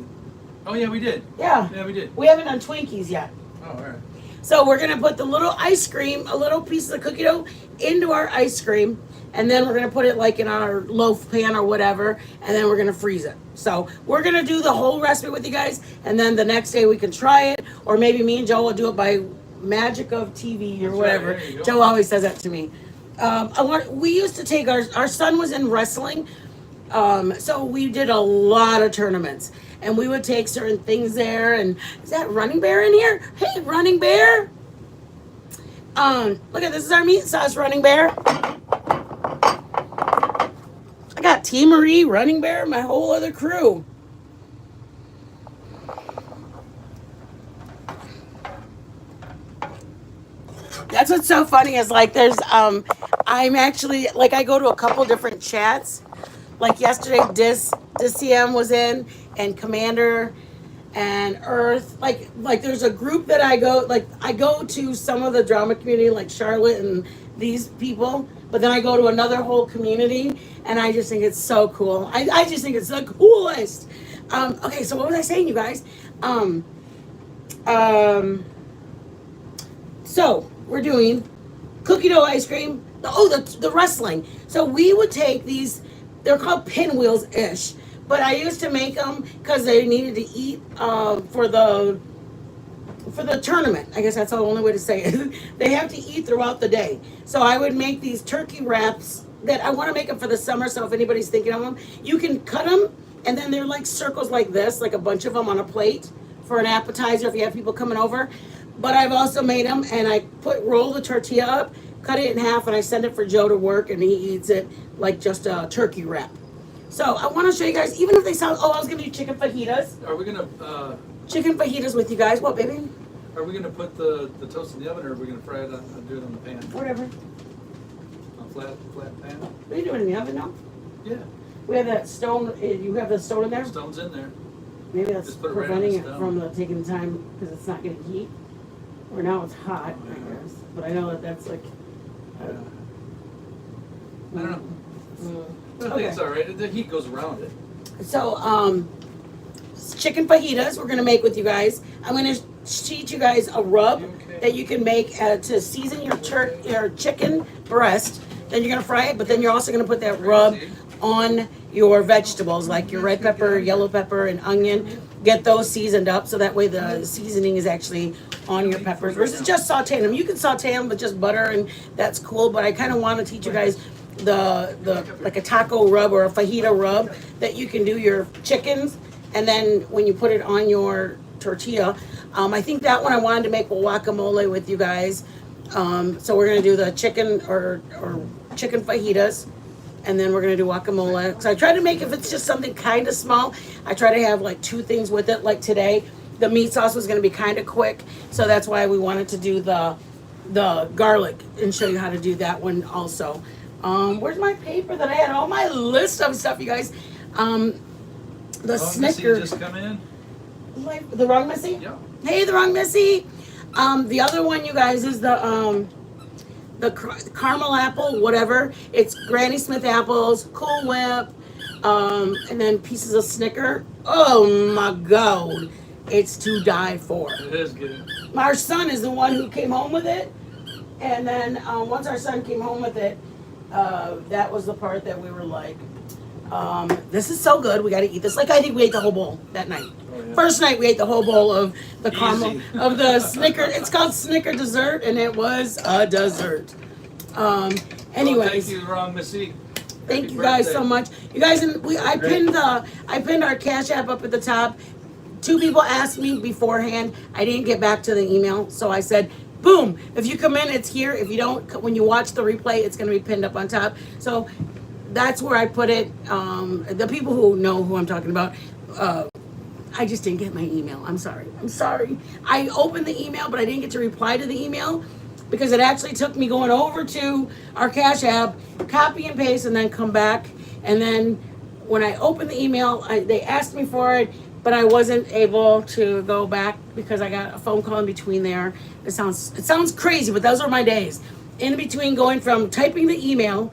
oh yeah, we did.
Yeah.
Yeah, we did.
We haven't done Twinkies yet.
Oh, all right.
So we're gonna put the little ice cream, a little piece of the cookie dough into our ice cream, and then we're gonna put it like in our loaf pan or whatever, and then we're gonna freeze it. So we're gonna do the whole recipe with you guys, and then the next day we can try it, or maybe me and Joe will do it by magic of TV or
That's
whatever.
right, there you go.
Joe always says that to me. We used to take our son was in wrestling, so we did a lot of tournaments, and we would take certain things there. And is that Running Bear in here? Hey, Running Bear! Look at this is our meat sauce, Running Bear. I got T Marie, Running Bear, my whole other crew. That's what's so funny is like there's I'm actually like I go to a couple different chats. Like yesterday DCM was in and Commander and Earth. Like there's a group that I go to some of the drama community like Charlotte and these people, but then I go to another whole community and I just think it's so cool. I just think it's the coolest. Okay, so what was I saying, you guys? So we're doing cookie dough ice cream. The wrestling. So we would take these. They're called pinwheels-ish, but I used to make them because they needed to eat for the tournament. I guess that's the only way to say it. They have to eat throughout the day. So I would make these turkey wraps that I want to make them for the summer. So if anybody's thinking of them, you can cut them, and then they're like circles like this, like a bunch of them on a plate for an appetizer if you have people coming over. But I've also made them, and I roll the tortilla up, cut it in half, and I send it for Joe to work, and he eats it like just a turkey wrap. So I want to show you guys, even if they sound, I was going to do chicken fajitas.
Are we gonna
Chicken fajitas with you guys. What, baby?
Are we gonna put the toast in the oven, or are we gonna fry it do it on the pan?
Whatever.
On flat pan?
We can do it in the oven now.
Yeah.
We have that stone, you have the stone in there?
Stone's in there.
Maybe that's
Just put it right on
preventing
the
it
stone.
from taking the time because it's not getting heat. Or now it's hot, I guess. But I know that's like.
I don't know. I think
Okay.
it's all right. The heat goes around it.
So, chicken fajitas we're gonna make with you guys. I'm gonna teach you guys a rub that you can make to season your chicken breast. Then you're gonna fry it, but then you're also gonna put that rub on your vegetables, like your red pepper, yellow pepper, and onion. Get those seasoned up so that way the seasoning is actually on your peppers versus just sauteing them. You can saute them with just butter, and that's cool. But I kind of want to teach you guys the like a taco rub or a fajita rub that you can do your chickens, and then when you put it on your tortilla. I think that one I wanted to make guacamole with you guys. So we're gonna do the chicken or chicken fajitas. And then we're gonna do guacamole. So I try to make, if it's just something kind of small, I try to have like 2 things with it. Like today, the meat sauce was gonna be kind of quick, so that's why we wanted to do the garlic and show you how to do that one also. Where's my paper that I had all my list of stuff, you guys? The Snicker.
Just come in.
The wrong Missy?
Yeah.
Hey, the wrong Missy. The other one, you guys, is the caramel apple, whatever. It's Granny Smith apples, Cool Whip, and then pieces of Snicker. Oh my God, it's to die for.
It is good.
Our son is the one who came home with it, and then once our son came home with it, that was the part that we were like, this is so good, we got to eat this. Like I think we ate the whole bowl that night. Oh, yeah. First night we ate the whole bowl of the caramel, of the Snicker. It's called Snicker dessert, and it was a dessert. Anyways.
Well, thank you, Wrong Missy.
Thank you guys so much. You guys, I pinned our Cash App up at the top. 2 people asked me beforehand. I didn't get back to the email, so I said, boom, if you come in, it's here. If you don't, when you watch the replay, it's going to be pinned up on top. So that's where I put it. The people who know who I'm talking about, I just didn't get my email. I'm sorry. I opened the email, but I didn't get to reply to the email because it actually took me going over to our Cash App, copy and paste, and then come back. And then when I opened the email, they asked me for it, but I wasn't able to go back because I got a phone call in between there. It sounds crazy, but those are my days. In between going from typing the email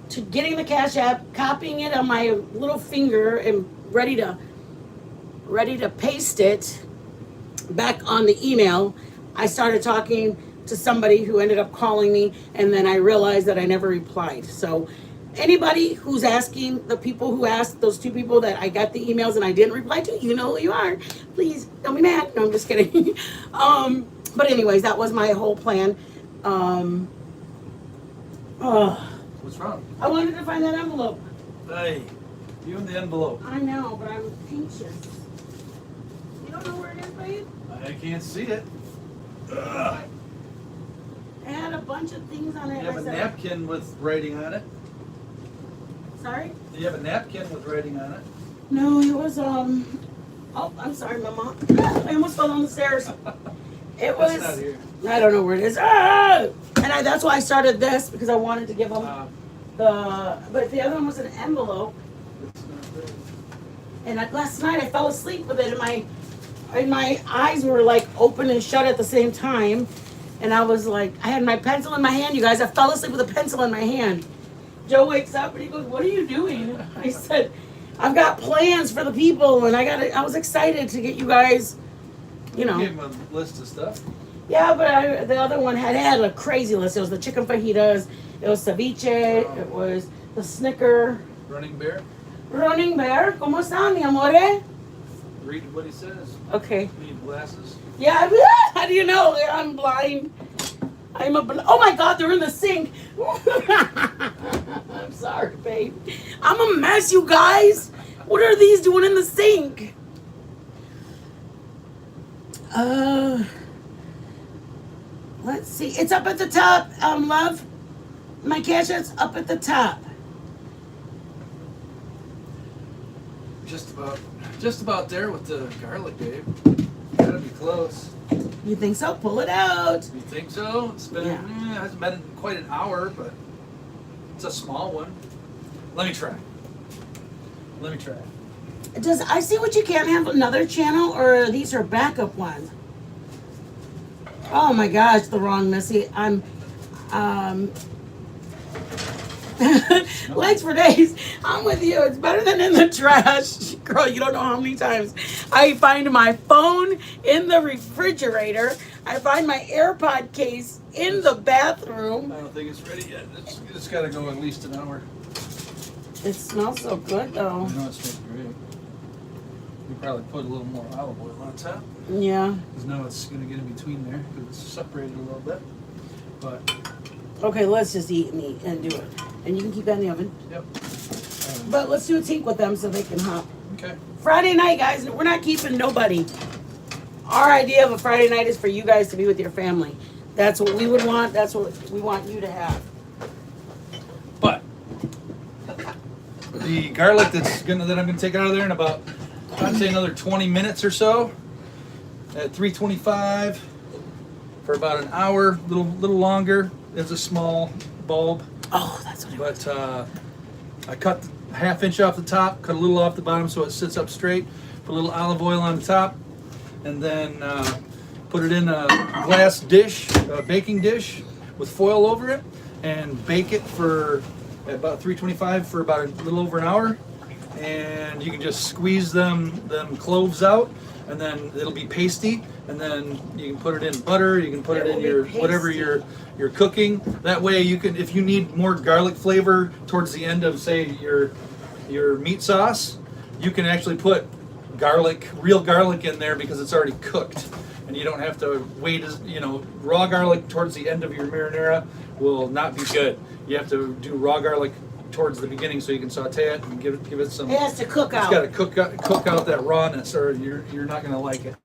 to getting the Cash App, copying it on my little finger and ready to paste it back on the email, I started talking to somebody who ended up calling me, and then I realized that I never replied. So anybody who's asking, the people who asked, those two people that I got the emails and I didn't reply to, you know who you are. Please don't be mad. No, I'm just kidding. But anyways, that was my whole plan.
What's wrong?
I wanted to find that envelope.
Hey, you and the envelope.
I know, but I'm anxious. You don't know where it is, babe?
I can't see it.
It had a bunch of things on it.
You have a napkin with writing on it.
Sorry?
Do you have a napkin with writing on it?
No, it was oh, I'm sorry, Mama. I almost fell down the stairs. It was
That's not here.
I don't know where it is. Ah! And that's why I started this, because I wanted to give them but the other one was an envelope.
It's not there.
And last night I fell asleep with it, and my eyes were like open and shut at the same time. And I was like, I had my pencil in my hand, you guys. I fell asleep with a pencil in my hand. Joe wakes up and he goes, "What are you doing?" I said, "I've got plans for the people, and I was excited to get you guys, you know."
You gave him a list of stuff.
Yeah, but the other one had a crazy list. It was the chicken fajitas, it was ceviche, it was the Snicker.
Running Bear.
Running Bear, ¿cómo está, mi amore?
Read what he says.
Okay.
Need glasses.
Yeah, how do you know? I'm blind. Oh my God, they're in the sink. I'm sorry, babe. I'm a mess, you guys. What are these doing in the sink? Let's see. It's up at the top, love. My cash is up at the top.
Just about there with the garlic, babe. Gotta be close.
You think so? Pull it out.
You think so? It's been,
Yeah.
it hasn't been quite an hour, but it's a small one. Let me try.
I see what you can't have another channel, or these are backup ones? Oh my gosh, the wrong Missy. Legs for days. I'm with you. It's better than in the trash. Girl, you don't know how many times I find my phone in the refrigerator. I find my AirPod case in the bathroom.
I don't think it's ready yet. It's got to go at least an hour.
It smells so good though.
I know it smells great. We probably put a little more olive oil on top.
Yeah.
Because now it's going to get in between there because it's separated a little bit. But
Okay, let's just eat meat and do it. And you can keep that in the oven.
yep.
But let's do a tink with them so they can hop.
Okay.
Friday night, guys, we're not keeping nobody. Our idea of a Friday night is for you guys to be with your family. That's what we would want. That's what we want you to have.
But the garlic that I'm gonna take out of there in about, I'd say, another 20 minutes or so, at 325 for about an hour, little longer. It's a small bulb,
Oh, that's what it was.
but I cut a ½ inch off the top, cut a little off the bottom so it sits up straight. Put a little olive oil on the top, and then put it in a glass dish, a baking dish, with foil over it, and bake it for at about 325 for about a little over an hour. And you can just squeeze them cloves out, and then it'll be pasty. And then you can put it in butter. You can put it in your whatever you're cooking. That way you can, if you need more garlic flavor towards the end of, say, your meat sauce, you can actually put real garlic in there because it's already cooked, and you don't have to wait. Raw garlic towards the end of your marinara will not be good. You have to do raw garlic towards the beginning so you can saute it and give it some.
It has to cook out.
It's got to cook out that rawness, or you're not going to like it.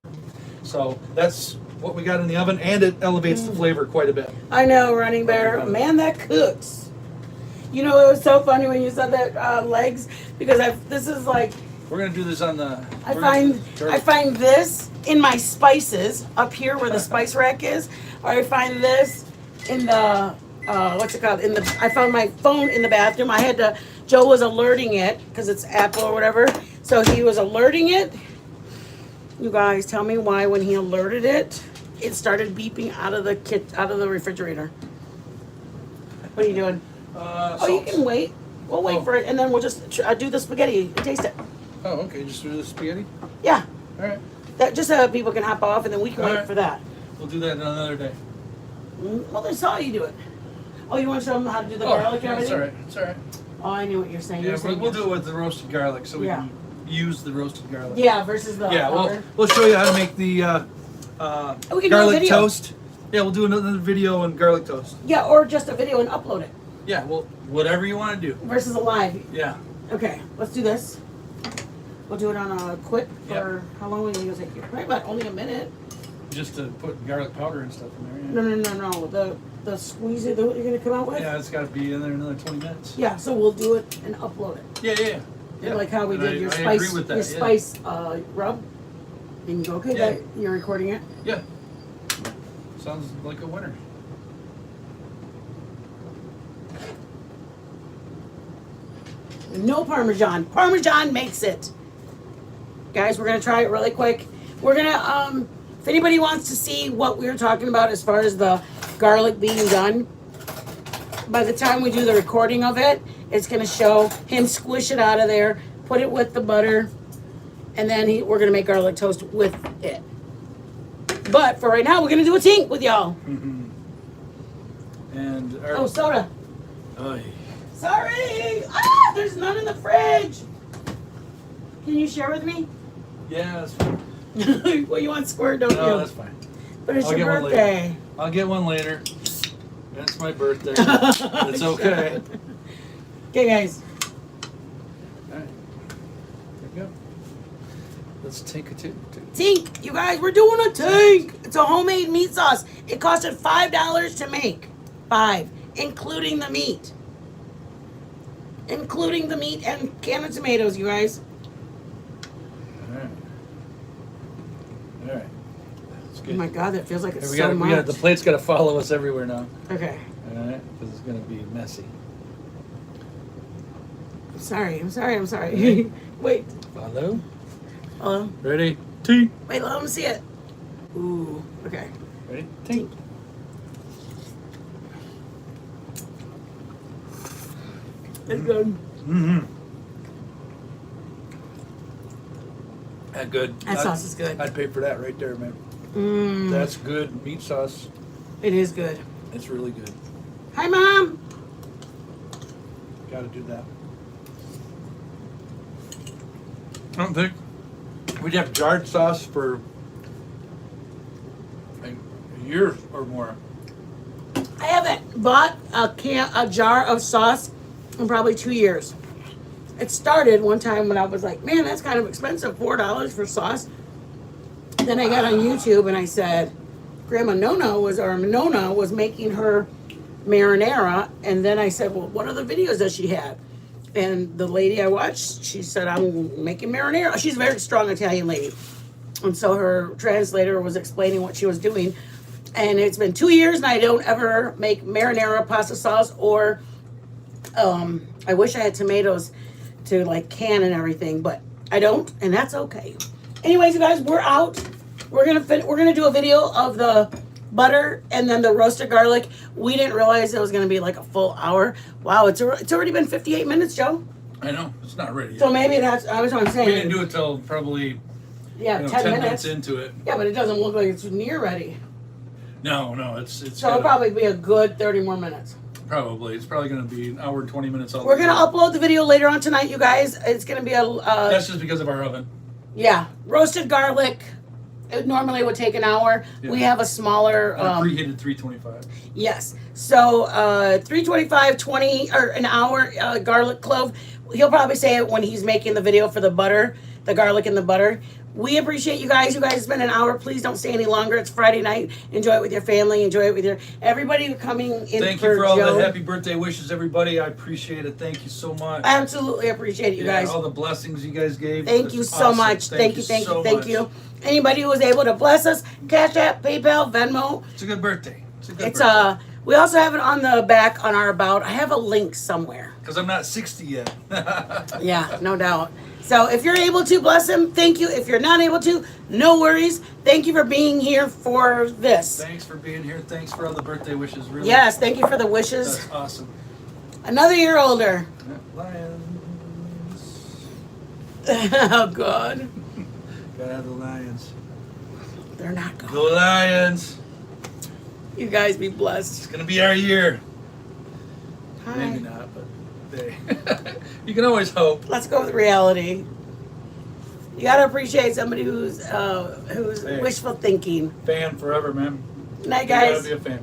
So that's what we got in the oven, and it elevates the flavor quite a bit.
I know, Running Bear. Man, that cooks. You know, it was so funny when you said that legs, because this is like,
We're gonna do this on the.
I find this in my spices up here where the spice rack is, or I find this in the what's it called? I found my phone in the bathroom. Joe was alerting it because it's Apple or whatever, so he was alerting it. You guys, tell me why when he alerted it, it started beeping out of the refrigerator. What are you doing? You can wait. We'll wait for it, and then we'll just do the spaghetti and taste it.
Oh, okay. Just do the spaghetti?
Yeah.
All right.
That just so people can hop off and then we can
All
wait
right.
for that.
We'll do that another day.
Well, they saw you do it. Oh, you want to show them how to do the garlic and
yeah, it's
everything?
all right. It's all right.
Oh, I knew what you're saying.
Yeah,
You're saying
we'll
yes.
do it with the roasted garlic so we
Yeah.
can use the roasted garlic.
Yeah, versus the
Yeah,
powder.
we'll show you how to make the
We can do a
garlic
video.
toast. Yeah, we'll do another video on garlic toast.
Yeah, or just a video and upload it
Yeah, well, whatever you want to do.
versus a live.
Yeah.
Okay, let's do this. We'll do it on a quick for
Yep.
how long will you take here? Probably about only a minute.
Just to put garlic powder and stuff in there.
No. The squeeze it that you're gonna come out with.
Yeah, it's got to be in there another 20 minutes.
Yeah, so we'll do it and upload it.
Yeah.
And like how we
And
did your
I
spice,
agree with that,
your
yeah.
spice rub. And you go, okay,
Yeah.
that, you're recording it.
Yeah. Sounds like a winner.
No Parmesan. Parmesan makes it. Guys, we're gonna try it really quick. We're gonna if anybody wants to see what we were talking about as far as the garlic being done, by the time we do the recording of it, it's gonna show him squish it out of there, put it with the butter, and then we're gonna make garlic toast with it. But for right now, we're gonna do a tink with y'all.
Mm-hmm. And our,
Oh, soda.
Oy.
Sorry. Ah, there's none in the fridge. Can you share with me?
Yeah, that's fine.
Well, you want squirt, don't
No,
you?
that's fine.
But it's
I'll
your
get one
birthday.
I'll get one later. It's my birthday. It's okay.
Okay, guys.
All right. There we go. Let's take a two.
Tink, you guys, we're doing a tink. It's a homemade meat sauce. It costed $5 to make. $5, including the meat. Including the meat and can of tomatoes, you guys.
All right. All right. That's
Oh
good.
my God, that feels like it's
Hey,
so much.
the plate's got to follow us everywhere now.
Okay.
All right, because it's going to be messy.
I'm sorry.
Okay.
Wait.
Follow.
Hello?
Ready? Tink.
Wait, let them see it. Ooh, okay.
Ready? Tink.
It's good.
Mm-hmm. That good.
That sauce is good.
I'd pay for that right there, man.
Mmm.
That's good meat sauce.
It is good.
It's really good.
Hi, Mom.
Got to do that. I don't think we'd have jarred sauce for a year or more.
I haven't bought a jar of sauce in probably 2 years. It started one time when I was like, man, that's kind of expensive, $4 for sauce. Then I got on YouTube and I said, Grandma Nona was making her marinara. And then I said, well, what other videos does she have? And the lady I watched, she said, I'm making marinara. She's a very strong Italian lady. And so her translator was explaining what she was doing. And it's been 2 years and I don't ever make marinara pasta sauce or I wish I had tomatoes to like can and everything, but I don't, and that's okay. Anyways, you guys, we're out. We're gonna do a video of the butter and then the roasted garlic. We didn't realize it was gonna be like a full hour. Wow, it's already been 58 minutes, Joe.
I know it's not ready yet.
So maybe that's what I'm saying.
We didn't do it till probably
10
10
minutes.
minutes into it.
Yeah, but it doesn't look like it's near ready.
No, it's
So it'll
gotta-
probably be a good 30 more minutes.
Probably. It's probably going to be an hour and 20 minutes. All
We're gonna upload the video later on tonight, you guys. It's gonna be
That's just because of our oven.
yeah, roasted garlic. It normally would take an hour.
Yeah.
We have a smaller
Preheated 325.
yes. So 325, 20 or an hour garlic clove. He'll probably say it when he's making the video for the butter, the garlic and the butter. We appreciate you guys. You guys spend an hour. Please don't stay any longer. It's Friday night. Enjoy it with your family. Enjoy it with your everybody coming in.
Thank you for all the happy birthday wishes, everybody. I appreciate it. Thank you so much.
I absolutely appreciate it, you guys.
All the blessings you guys gave.
Thank you
It's
so
awesome.
much. Thank you.
so much.
Anybody who was able to bless us, Cash App, PayPal, Venmo.
It's a good birthday.
It's we also have it on the back on our about. I have a link somewhere.
Because I'm not 60 yet.
Yeah, no doubt. So if you're able to bless him, thank you. If you're not able to, no worries. Thank you for being here for this.
Thanks for being here. Thanks for all the birthday wishes. Really.
Yes, thank you for the wishes.
That's awesome.
Another year older.
Yeah, Lions.
Oh, God.
Gotta have the Lions.
They're not
Go
going.
Lions!
You guys be blessed.
It's gonna be our year.
Hi.
Maybe not, but they. You can always hope.
Let's go with reality. You gotta appreciate somebody who's
Hey.
wishful thinking.
Fan forever, man.
Night,
You gotta
guys.
be a fan.